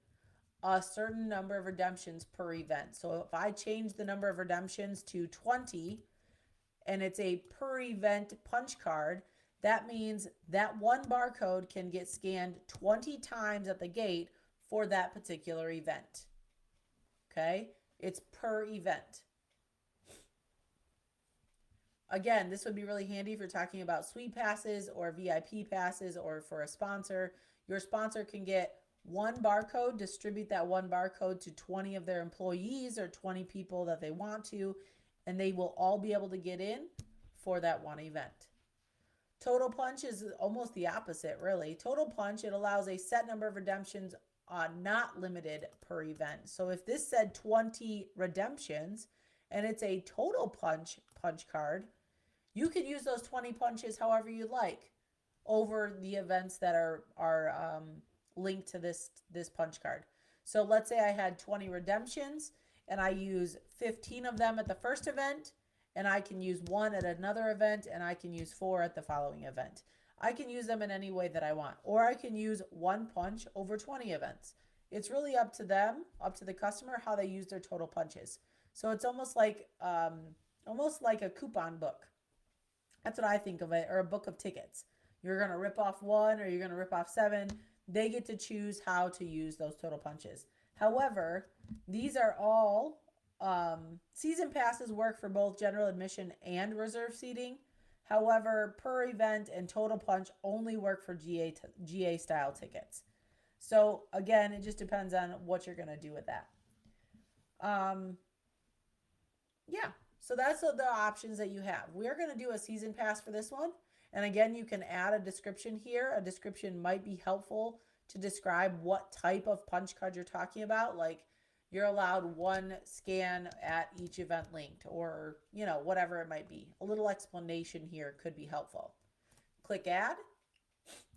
a certain number of redemptions per event. So if I change the number of redemptions to 20 and it's a per event punch card, that means that one barcode can get scanned 20 times at the gate for that particular event. Okay? It's per event. Again, this would be really handy if you're talking about suite passes or VIP passes or for a sponsor. Your sponsor can get one barcode, distribute that one barcode to 20 of their employees or 20 people that they want to, and they will all be able to get in for that one event. Total Punch is almost the opposite, really. Total Punch, it allows a set number of redemptions, not limited per event. So if this said 20 redemptions and it's a Total Punch card, you could use those 20 punches however you'd like over the events that are linked to this punch card. So let's say I had 20 redemptions and I use 15 of them at the first event, and I can use one at another event, and I can use 4 at the following event. I can use them in any way that I want, or I can use one punch over 20 events. It's really up to them, up to the customer, how they use their total punches. So it's almost like a coupon book. That's what I think of it, or a book of tickets. You're going to rip off 1 or you're going to rip off 7. They get to choose how to use those total punches. However, these are all season passes work for both general admission and reserve seating. However, per event and total punch only work for GA style tickets. So again, it just depends on what you're going to do with that. Yeah, so that's the options that you have. We're going to do a season pass for this one. And again, you can add a description here. A description might be helpful to describe what type of punch card you're talking about. Like, you're allowed 1 scan at each event linked, or, you know, whatever it might be. A little explanation here could be helpful. Click add.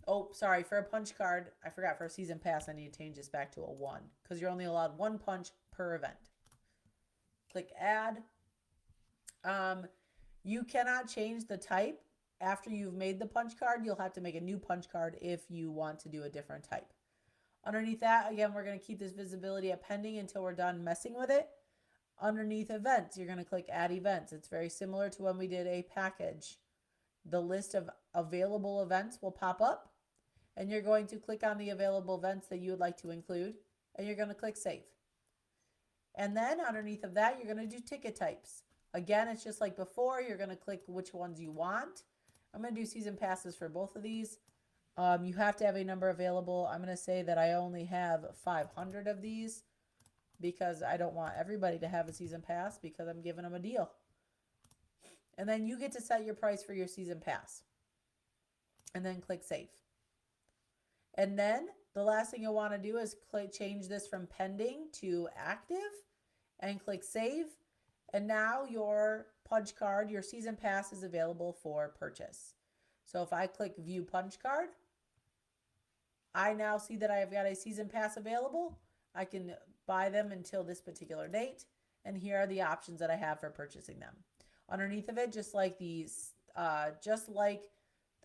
Oh, sorry, for a punch card, I forgot, for a season pass, I need to change this back to a 1 because you're only allowed 1 punch per event. Click add. You cannot change the type after you've made the punch card. You'll have to make a new punch card if you want to do a different type. Underneath that, again, we're going to keep this visibility at pending until we're done messing with it. Underneath events, you're going to click add events. It's very similar to when we did a package. The list of available events will pop up, and you're going to click on the available events that you would like to include, and you're going to click save. And then underneath of that, you're going to do ticket types. Again, it's just like before. You're going to click which ones you want. I'm going to do season passes for both of these. You have to have a number available. I'm going to say that I only have 500 of these because I don't want everybody to have a season pass because I'm giving them a deal. And then you get to set your price for your season pass. And then click save. And then the last thing you'll want to do is change this from pending to active and click save. And now your punch card, your season pass, is available for purchase. So if I click view punch card, I now see that I've got a season pass available. I can buy them until this particular date. And here are the options that I have for purchasing them. Underneath of it, just like the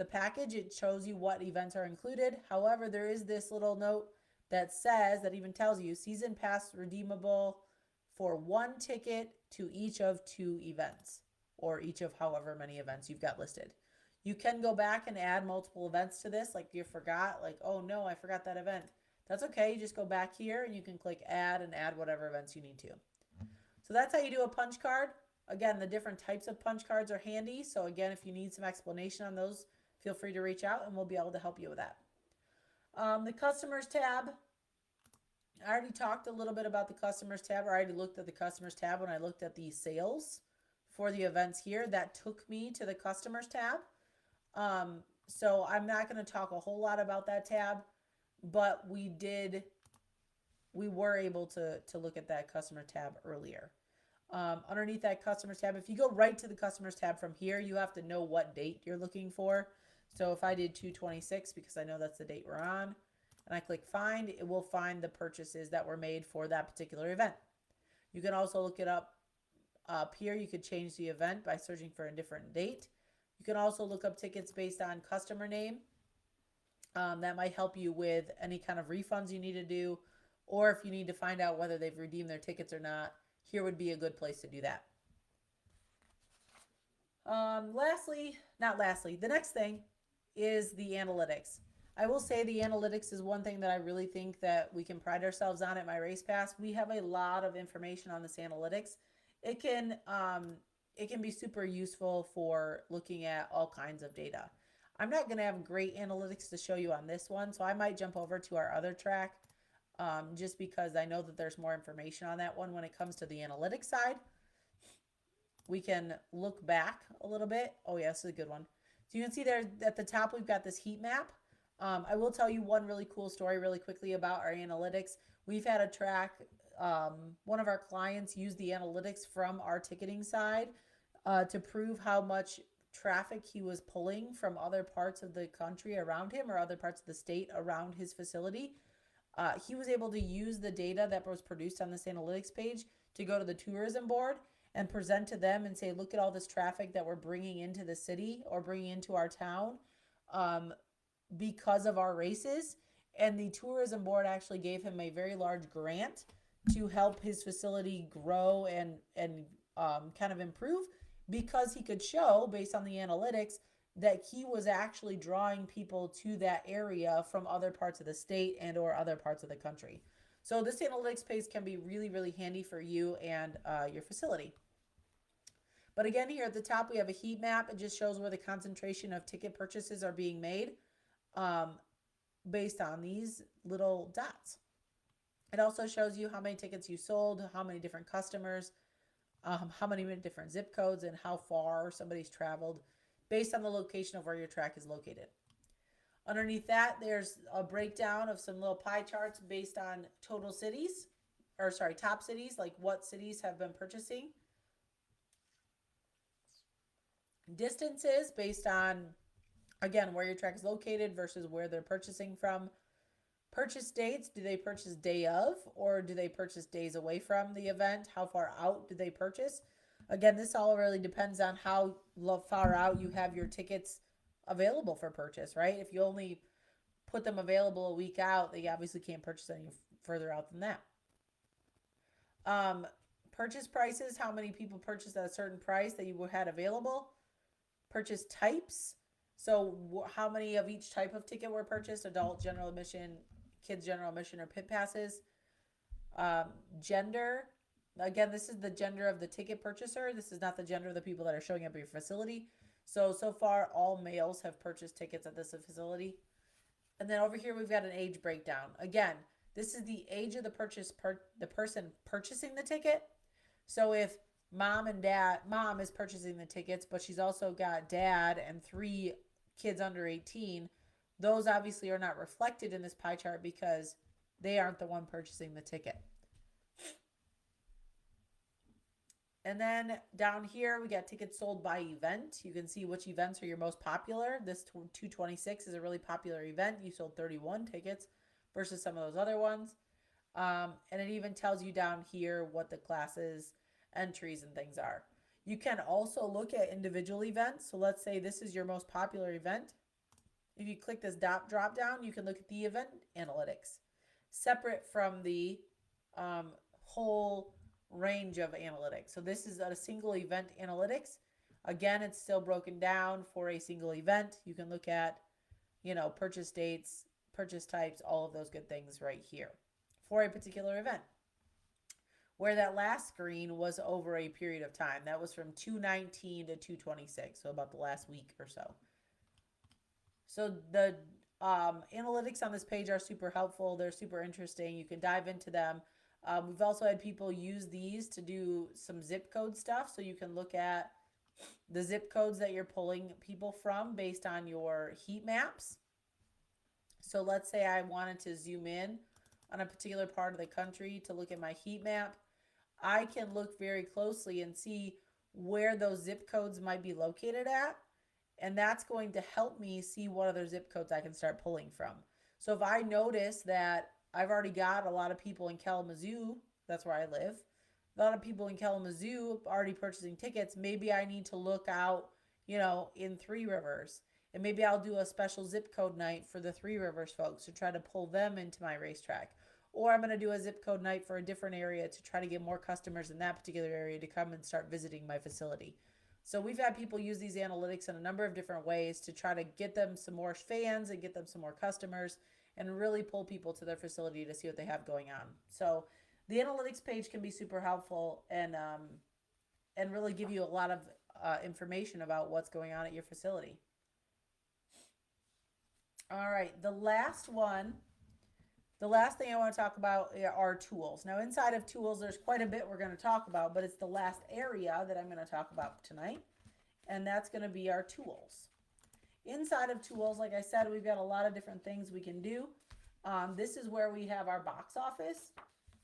package, it shows you what events are included. However, there is this little note that says, that even tells you, season pass redeemable for 1 ticket to each of 2 events, or each of however many events you've got listed. You can go back and add multiple events to this, like you forgot, like, oh no, I forgot that event. That's okay. You just go back here and you can click add and add whatever events you need to. So that's how you do a punch card. Again, the different types of punch cards are handy. So again, if you need some explanation on those, feel free to reach out and we'll be able to help you with that. The customers tab. I already talked a little bit about the customers tab. I already looked at the customers tab when I looked at the sales for the events here. That took me to the customers tab. So I'm not going to talk a whole lot about that tab, but we were able to look at that customer tab earlier. Underneath that customers tab, if you go right to the customers tab from here, you have to know what date you're looking for. So if I did 2/26, because I know that's the date we're on, and I click find, it will find the purchases that were made for that particular event. You can also look it up here. You could change the event by searching for a different date. You can also look up tickets based on customer name. That might help you with any kind of refunds you need to do, or if you need to find out whether they've redeemed their tickets or not, here would be a good place to do that. The next thing is the analytics. I will say the analytics is one thing that I really think that we can pride ourselves on at My Race Pass. We have a lot of information on this analytics. It can be super useful for looking at all kinds of data. I'm not going to have great analytics to show you on this one, so I might jump over to our other track just because I know that there's more information on that one when it comes to the analytics side. We can look back a little bit. Oh, yeah, this is a good one. So you can see there at the top, we've got this heat map. I will tell you one really cool story really quickly about our analytics. We've had a track, one of our clients used the analytics from our ticketing side to prove how much traffic he was pulling from other parts of the country around him or other parts of the state around his facility. He was able to use the data that was produced on this analytics page to go to the tourism board and present to them and say, look at all this traffic that we're bringing into the city or bringing into our town because of our races. And the tourism board actually gave him a very large grant to help his facility grow and kind of improve, because he could show, based on the analytics, that he was actually drawing people to that area from other parts of the state and or other parts of the country. So this analytics page can be really, really handy for you and your facility. But again, here at the top, we have a heat map. It just shows where the concentration of ticket purchases are being made based on these little dots. It also shows you how many tickets you sold, how many different customers, how many different zip codes, and how far somebody's traveled based on the location of where your track is located. Underneath that, there's a breakdown of some little pie charts based on total cities, or sorry, top cities, like what cities have been purchasing. Distances based on, again, where your track is located versus where they're purchasing from. Purchase dates, do they purchase day of or do they purchase days away from the event? How far out do they purchase? Again, this all really depends on how far out you have your tickets available for purchase, right? If you only put them available a week out, they obviously can't purchase any further out than that. Purchase prices, how many people purchased at a certain price that you had available. Purchase types, so how many of each type of ticket were purchased: adult, general admission, kids general admission, or pit passes. Gender, again, this is the gender of the ticket purchaser. This is not the gender of the people that are showing up at your facility. So far, all males have purchased tickets at this facility. And then over here, we've got an age breakdown. Again, this is the age of the person purchasing the ticket. So if mom is purchasing the tickets, but she's also got dad and 3 kids under 18, those obviously are not reflected in this pie chart because they aren't the one purchasing the ticket. And then down here, we got tickets sold by event. You can see which events are your most popular. This 2/26 is a really popular event. You sold 31 tickets versus some of those other ones. And it even tells you down here what the classes, entries, and things are. You can also look at individual events. So let's say this is your most popular event. If you click this drop down, you can look at the event analytics, separate from the whole range of analytics. So this is a single event analytics. Again, it's still broken down for a single event. You can look at, purchase dates, purchase types, all of those good things right here for a particular event. Where that last screen was over a period of time. That was from 2/19 to 2/26, so about the last week or so. So the analytics on this page are super helpful. They're super interesting. You can dive into them. We've also had people use these to do some zip code stuff. So you can look at the zip codes that you're pulling people from based on your heat maps. So let's say I wanted to zoom in on a particular part of the country to look at my heat map. I can look very closely and see where those zip codes might be located at. And that's going to help me see what other zip codes I can start pulling from. So if I notice that I've already got a lot of people in Kalamazoo, that's where I live, a lot of people in Kalamazoo already purchasing tickets, maybe I need to look out, in Three Rivers. And maybe I'll do a special zip code night for the Three Rivers folks to try to pull them into my racetrack. Or I'm going to do a zip code night for a different area to try to get more customers in that particular area to come and start visiting my facility. So we've had people use these analytics in a number of different ways to try to get them some more fans and get them some more customers and really pull people to their facility to see what they have going on. So the analytics page can be super helpful and really give you a lot of information about what's going on at your facility. All right, the last thing I want to talk about are tools. Now, inside of tools, there's quite a bit we're going to talk about, but it's the last area that I'm going to talk about tonight, and that's going to be our tools. Inside of tools, like I said, we've got a lot of different things we can do. This is where we have our box office.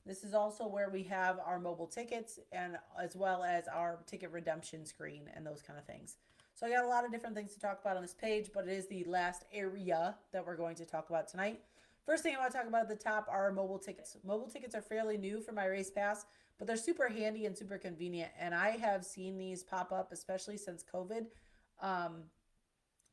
This is also where we have our mobile tickets and as well as our ticket redemption screen and those kind of things. So I got a lot of different things to talk about on this page, but it is the last area that we're going to talk about tonight. First thing I want to talk about at the top are mobile tickets. Mobile tickets are fairly new for my race pass, but they're super handy and super convenient. And I have seen these pop up, especially since COVID,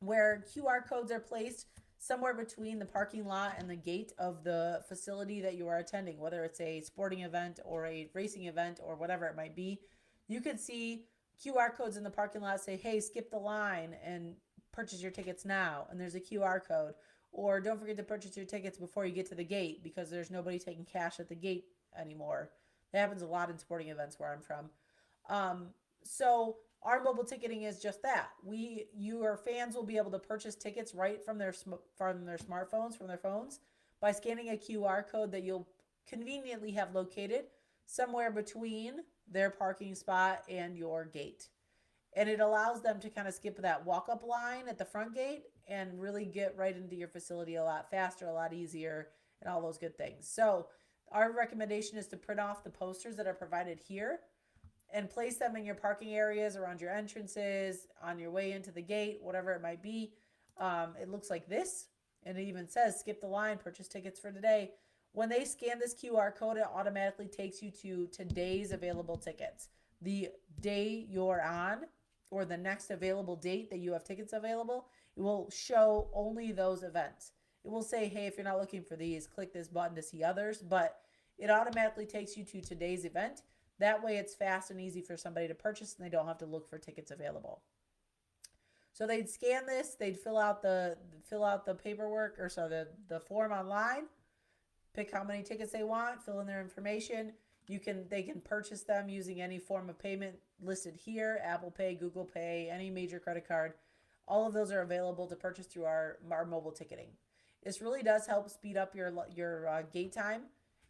where QR codes are placed somewhere between the parking lot and the gate of the facility that you are attending, whether it's a sporting event or a racing event or whatever it might be. You could see QR codes in the parking lot say, hey, skip the line and purchase your tickets now. And there's a QR code. Or don't forget to purchase your tickets before you get to the gate because there's nobody taking cash at the gate anymore. That happens a lot in sporting events where I'm from. So our mobile ticketing is just that. Your fans will be able to purchase tickets right from their smartphones, from their phones, by scanning a QR code that you'll conveniently have located somewhere between their parking spot and your gate. And it allows them to kind of skip that walk-up line at the front gate and really get right into your facility a lot faster, a lot easier, and all those good things. So our recommendation is to print off the posters that are provided here and place them in your parking areas, around your entrances, on your way into the gate, whatever it might be. It looks like this, and it even says, skip the line, purchase tickets for today. When they scan this QR code, it automatically takes you to today's available tickets. The day you're on, or the next available date that you have tickets available, it will show only those events. It will say, hey, if you're not looking for these, click this button to see others, but it automatically takes you to today's event. That way it's fast and easy for somebody to purchase and they don't have to look for tickets available. So they'd scan this, they'd fill out the paperwork, or the form online, pick how many tickets they want, fill in their information. They can purchase them using any form of payment listed here, Apple Pay, Google Pay, any major credit card. All of those are available to purchase through our mobile ticketing. This really does help speed up your gate time,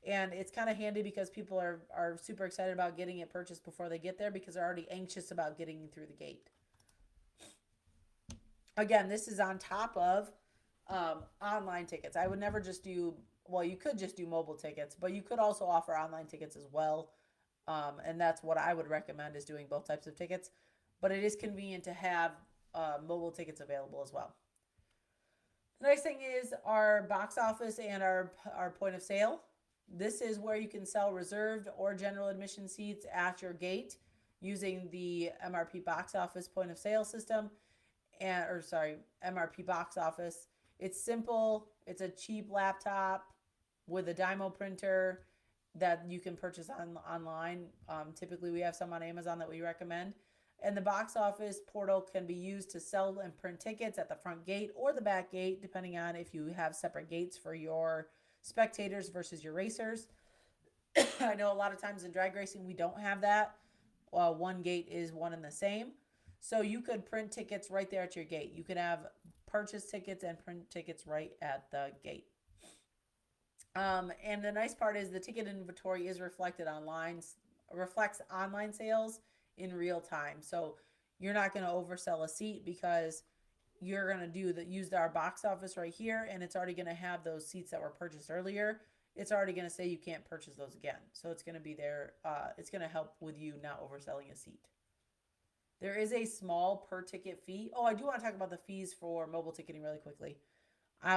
and it's kind of handy because people are super excited about getting it purchased before they get there because they're already anxious about getting through the gate. Again, this is on top of online tickets. I would never just do, well, you could just do mobile tickets, but you could also offer online tickets as well. And that's what I would recommend, is doing both types of tickets. But it is convenient to have mobile tickets available as well. The next thing is our box office and our point of sale. This is where you can sell reserved or general admission seats at your gate using the MRP box office point of sale system, MRP box office. It's simple. It's a cheap laptop with a Dymo printer that you can purchase online. Typically, we have some on Amazon that we recommend. And the box office portal can be used to sell and print tickets at the front gate or the back gate, depending on if you have separate gates for your spectators versus your racers. I know a lot of times in drag racing, we don't have that. One gate is one and the same. So you could print tickets right there at your gate. You could have purchase tickets and print tickets right at the gate. And the nice part is the ticket inventory is reflects online sales in real time. So you're not going to oversell a seat because you're going to use our box office right here, and it's already going to have those seats that were purchased earlier. It's already going to say you can't purchase those again. So it's going to be there. It's going to help with you not overselling a seat. There is a small per ticket fee. Oh, I do want to talk about the fees for mobile ticketing really quickly.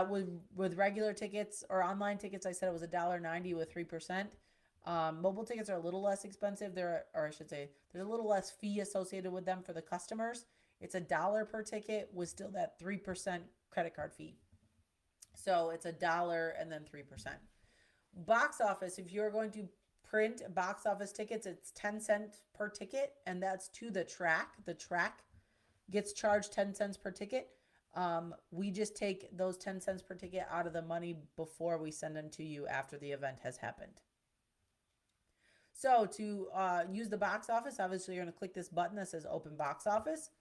With regular tickets or online tickets, I said it was $1.90 with 3%. Mobile tickets are a little less expensive. Or I should say, there's a little less fee associated with them for the customers. It's $1 per ticket with still that 3% credit card fee. So it's $1 and then 3%. Box office, if you're going to print box office tickets, it's 10 cents per ticket, and that's to the track. The track gets charged 10 cents per ticket. We just take those 10 cents per ticket out of the money before we send them to you after the event has happened. So to use the box office, obviously you're going to click this button that says open box office,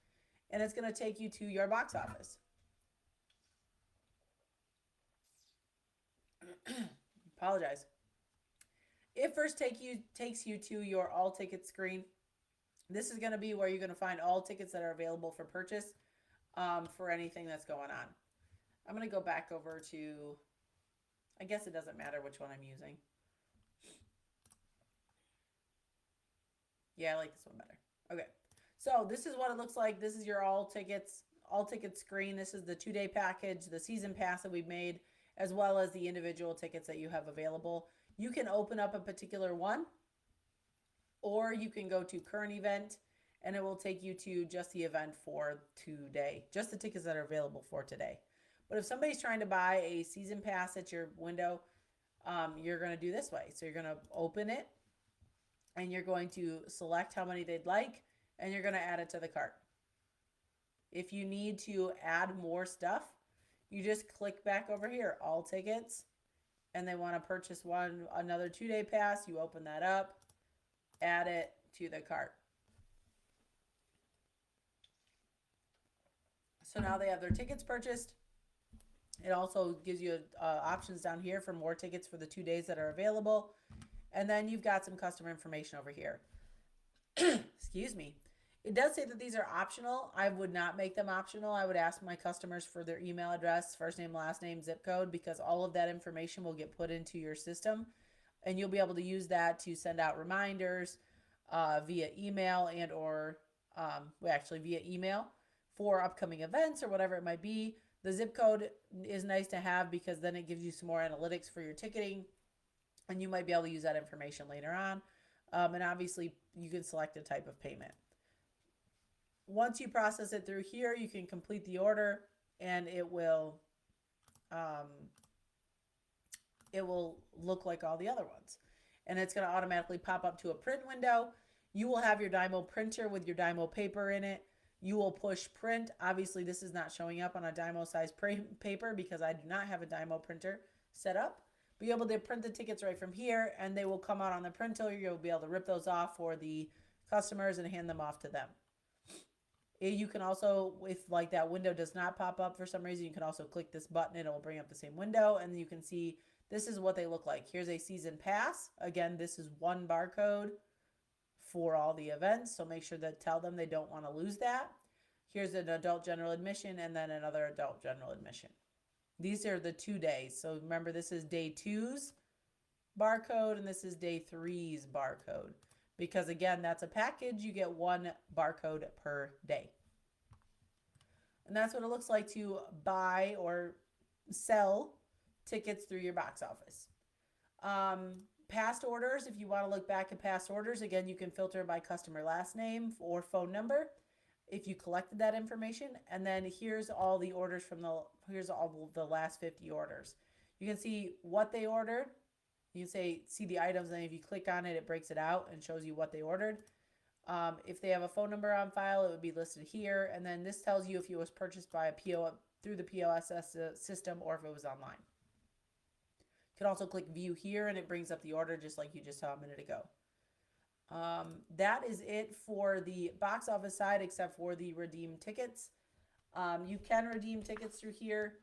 and it's going to take you to your box office. Apologize. It first takes you to your all ticket screen. This is going to be where you're going to find all tickets that are available for purchase for anything that's going on. I'm going to go back over to, I guess it doesn't matter which one I'm using. Yeah, I like this one better. Okay. So this is what it looks like. This is your all ticket screen. This is the 2-day package, the season pass that we've made, as well as the individual tickets that you have available. You can open up a particular one, or you can go to current event, and it will take you to just the event for today, just the tickets that are available for today. But if somebody's trying to buy a season pass at your window, you're going to do this way. So you're going to open it, and you're going to select how many they'd like, and you're going to add it to the cart. If you need to add more stuff, you just click back over here, all tickets, and they want to purchase another 2-day pass. You open that up, add it to the cart. So now they have their tickets purchased. It also gives you options down here for more tickets for the 2 days that are available. And then you've got some customer information over here. Excuse me. It does say that these are optional. I would not make them optional. I would ask my customers for their email address, first name, last name, zip code, because all of that information will get put into your system. And you'll be able to use that to send out reminders via email and or via email for upcoming events or whatever it might be. The zip code is nice to have because then it gives you some more analytics for your ticketing, and you might be able to use that information later on. And obviously, you can select a type of payment. Once you process it through here, you can complete the order, and it will look like all the other ones. And it's going to automatically pop up to a print window. You will have your Dymo printer with your Dymo paper in it. You will push print. Obviously, this is not showing up on a Dymo size paper because I do not have a Dymo printer set up. Be able to print the tickets right from here, and they will come out on the printer. You'll be able to rip those off for the customers and hand them off to them. You can also, if like that window does not pop up for some reason, you can also click this button and it will bring up the same window, and you can see this is what they look like. Here's a season pass. Again, this is one barcode for all the events, so make sure that tell them they don't want to lose that. Here's an adult general admission and then another adult general admission. These are the 2 days. So remember, this is day 2's barcode and this is day 3's barcode. Because again, that's a package. You get one barcode per day. And that's what it looks like to buy or sell tickets through your box office. Past orders, if you want to look back at past orders, again, you can filter by customer last name or phone number if you collected that information. And then here's all the orders here's all the last 50 orders. You can see what they ordered. You can see the items, and if you click on it, it breaks it out and shows you what they ordered. If they have a phone number on file, it would be listed here. And then this tells you if it was purchased by through the POS system or if it was online. You can also click view here, and it brings up the order just like you just saw a minute ago. That is it for the box office side, except for the redeem tickets. You can redeem tickets through here.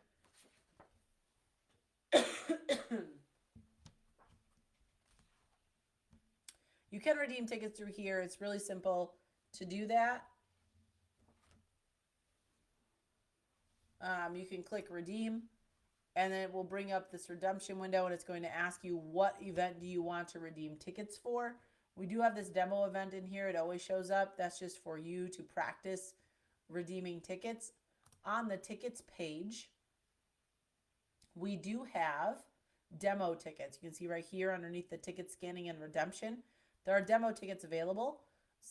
You can redeem tickets through here. It's really simple to do that. You can click redeem, and then it will bring up this redemption window, and it's going to ask you what event do you want to redeem tickets for. We do have this demo event in here. It always shows up. That's just for you to practice redeeming tickets. On the tickets page, we do have demo tickets. You can see right here underneath the ticket scanning and redemption, there are demo tickets available.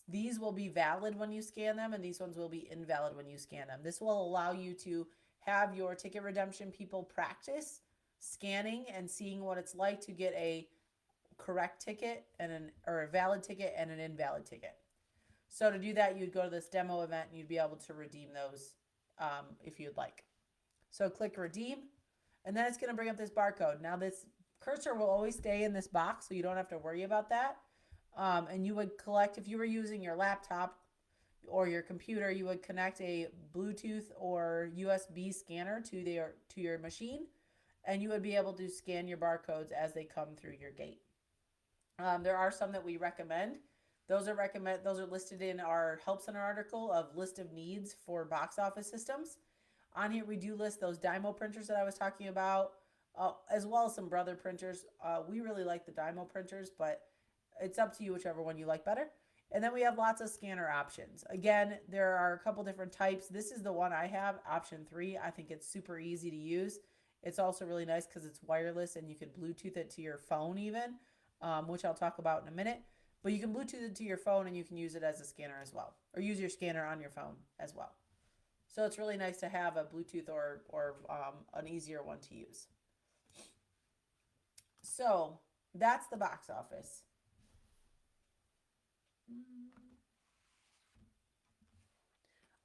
These will be valid when you scan them, and these ones will be invalid when you scan them. This will allow you to have your ticket redemption people practice scanning and seeing what it's like to get a correct ticket and or a valid ticket and an invalid ticket. So to do that, you'd go to this demo event and you'd be able to redeem those if you'd like. So click redeem, and then it's going to bring up this barcode. Now this cursor will always stay in this box, so you don't have to worry about that. And you would collect, if you were using your laptop or your computer, you would connect a Bluetooth or USB scanner to your machine, and you would be able to scan your barcodes as they come through your gate. There are some that we recommend. Those are listed in our Help Center article of list of needs for box office systems. On here, we do list those Dymo printers that I was talking about, as well as some Brother printers. We really like the Dymo printers, but it's up to you whichever one you like better. And then we have lots of scanner options. Again, there are a couple different types. This is the one I have, option 3. I think it's super easy to use. It's also really nice because it's wireless and you can Bluetooth it to your phone even, which I'll talk about in a minute. But you can Bluetooth it to your phone and you can use it as a scanner as well, or use your scanner on your phone as well. So it's really nice to have a Bluetooth or an easier one to use. So that's the box office.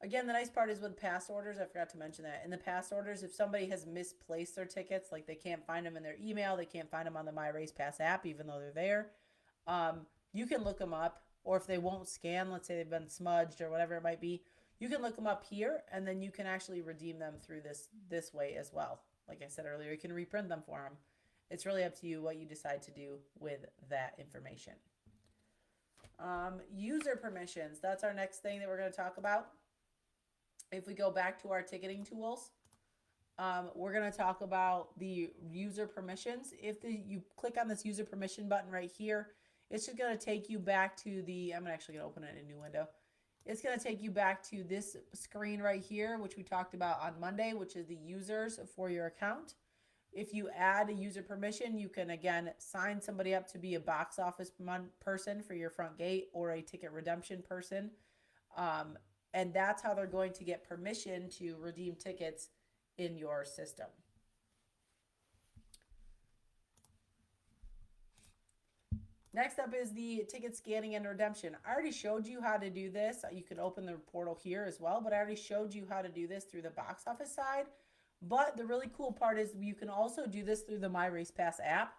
Again, the nice part is with pass orders, I forgot to mention that. In the pass orders, if somebody has misplaced their tickets, like they can't find them in their email, they can't find them on the My Race Pass app, even though they're there, you can look them up. Or if they won't scan, let's say they've been smudged or whatever it might be, you can look them up here, and then you can actually redeem them through this way as well. Like I said earlier, you can reprint them for them. It's really up to you what you decide to do with that information. User permissions, that's our next thing that we're going to talk about. If we go back to our ticketing tools, we're going to talk about the user permissions. If you click on this user permission button right here, it's just going to take you back to I'm actually going to open it in a new window. It's going to take you back to this screen right here, which we talked about on Monday, which is the users for your account. If you add a user permission, you can, again, sign somebody up to be a box office person for your front gate or a ticket redemption person. And that's how they're going to get permission to redeem tickets in your system. Next up is the ticket scanning and redemption. I already showed you how to do this. You can open the portal here as well, but I already showed you how to do this through the box office side. But the really cool part is you can also do this through the My Race Pass app.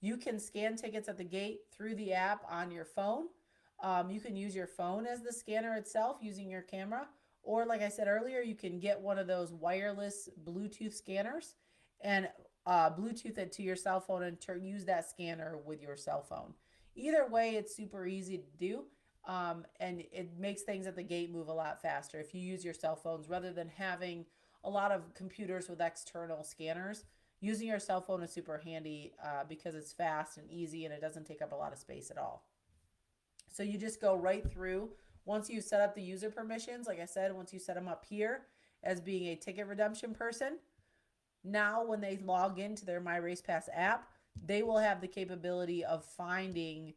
You can scan tickets at the gate through the app on your phone. You can use your phone as the scanner itself using your camera. Or like I said earlier, you can get one of those wireless Bluetooth scanners and Bluetooth it to your cell phone and use that scanner with your cell phone. Either way, it's super easy to do, and it makes things at the gate move a lot faster if you use your cell phones rather than having a lot of computers with external scanners. Using your cell phone is super handy because it's fast and easy and it doesn't take up a lot of space at all. So you just go right through. Once you set up the user permissions, like I said, once you set them up here as being a ticket redemption person, now when they log into their My Race Pass app, they will have the capability of finding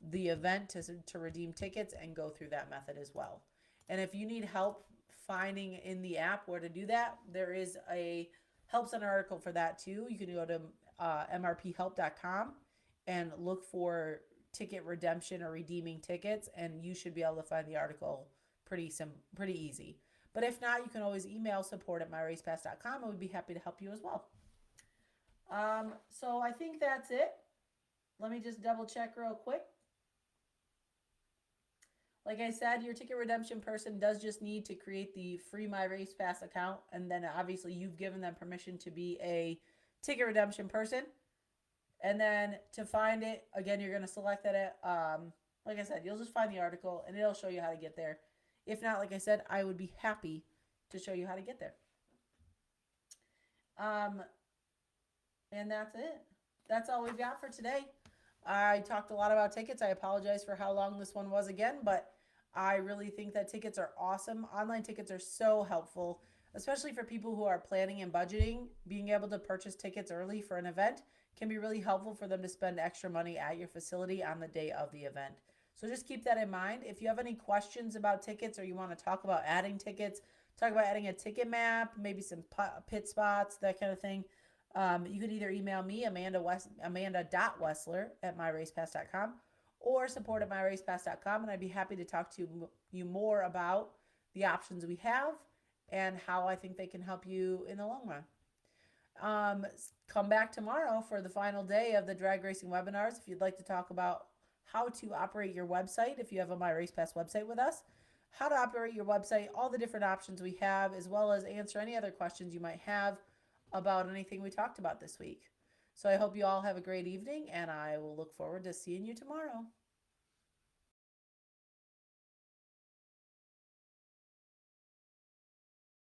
the event to redeem tickets and go through that method as well. And if you need help finding in the app where to do that, there is a Help Center article for that too. You can go to mrphelp.com and look for ticket redemption or redeeming tickets, and you should be able to find the article pretty easy. But if not, you can always email support@myracepass.com and we'd be happy to help you as well. So I think that's it. Let me just double check real quick. Like I said, your ticket redemption person does just need to create the free My Race Pass account, and then obviously you've given them permission to be a ticket redemption person. And then to find it, again, you're going to select that. Like I said, you'll just find the article and it'll show you how to get there. If not, like I said, I would be happy to show you how to get there. And that's it. That's all we've got for today. I talked a lot about tickets. I apologize for how long this one was again, but I really think that tickets are awesome. Online tickets are so helpful, especially for people who are planning and budgeting. Being able to purchase tickets early for an event can be really helpful for them to spend extra money at your facility on the day of the event. So just keep that in mind. If you have any questions about tickets or you want to talk about adding tickets, talk about adding a ticket map, maybe some pit spots, that kind of thing, you can either email me, Amanda.Wessler at myracepass.com, or support at myracepass.com, and I'd be happy to talk to you more about the options we have and how I think they can help you in the long run. Come back tomorrow for the final day of the drag racing webinars if you'd like to talk about how to operate your website if you have a My Race Pass website with us, how to operate your website, all the different options we have, as well as answer any other questions you might have about anything we talked about this week. So I hope you all have a great evening, and I will look forward to seeing you tomorrow.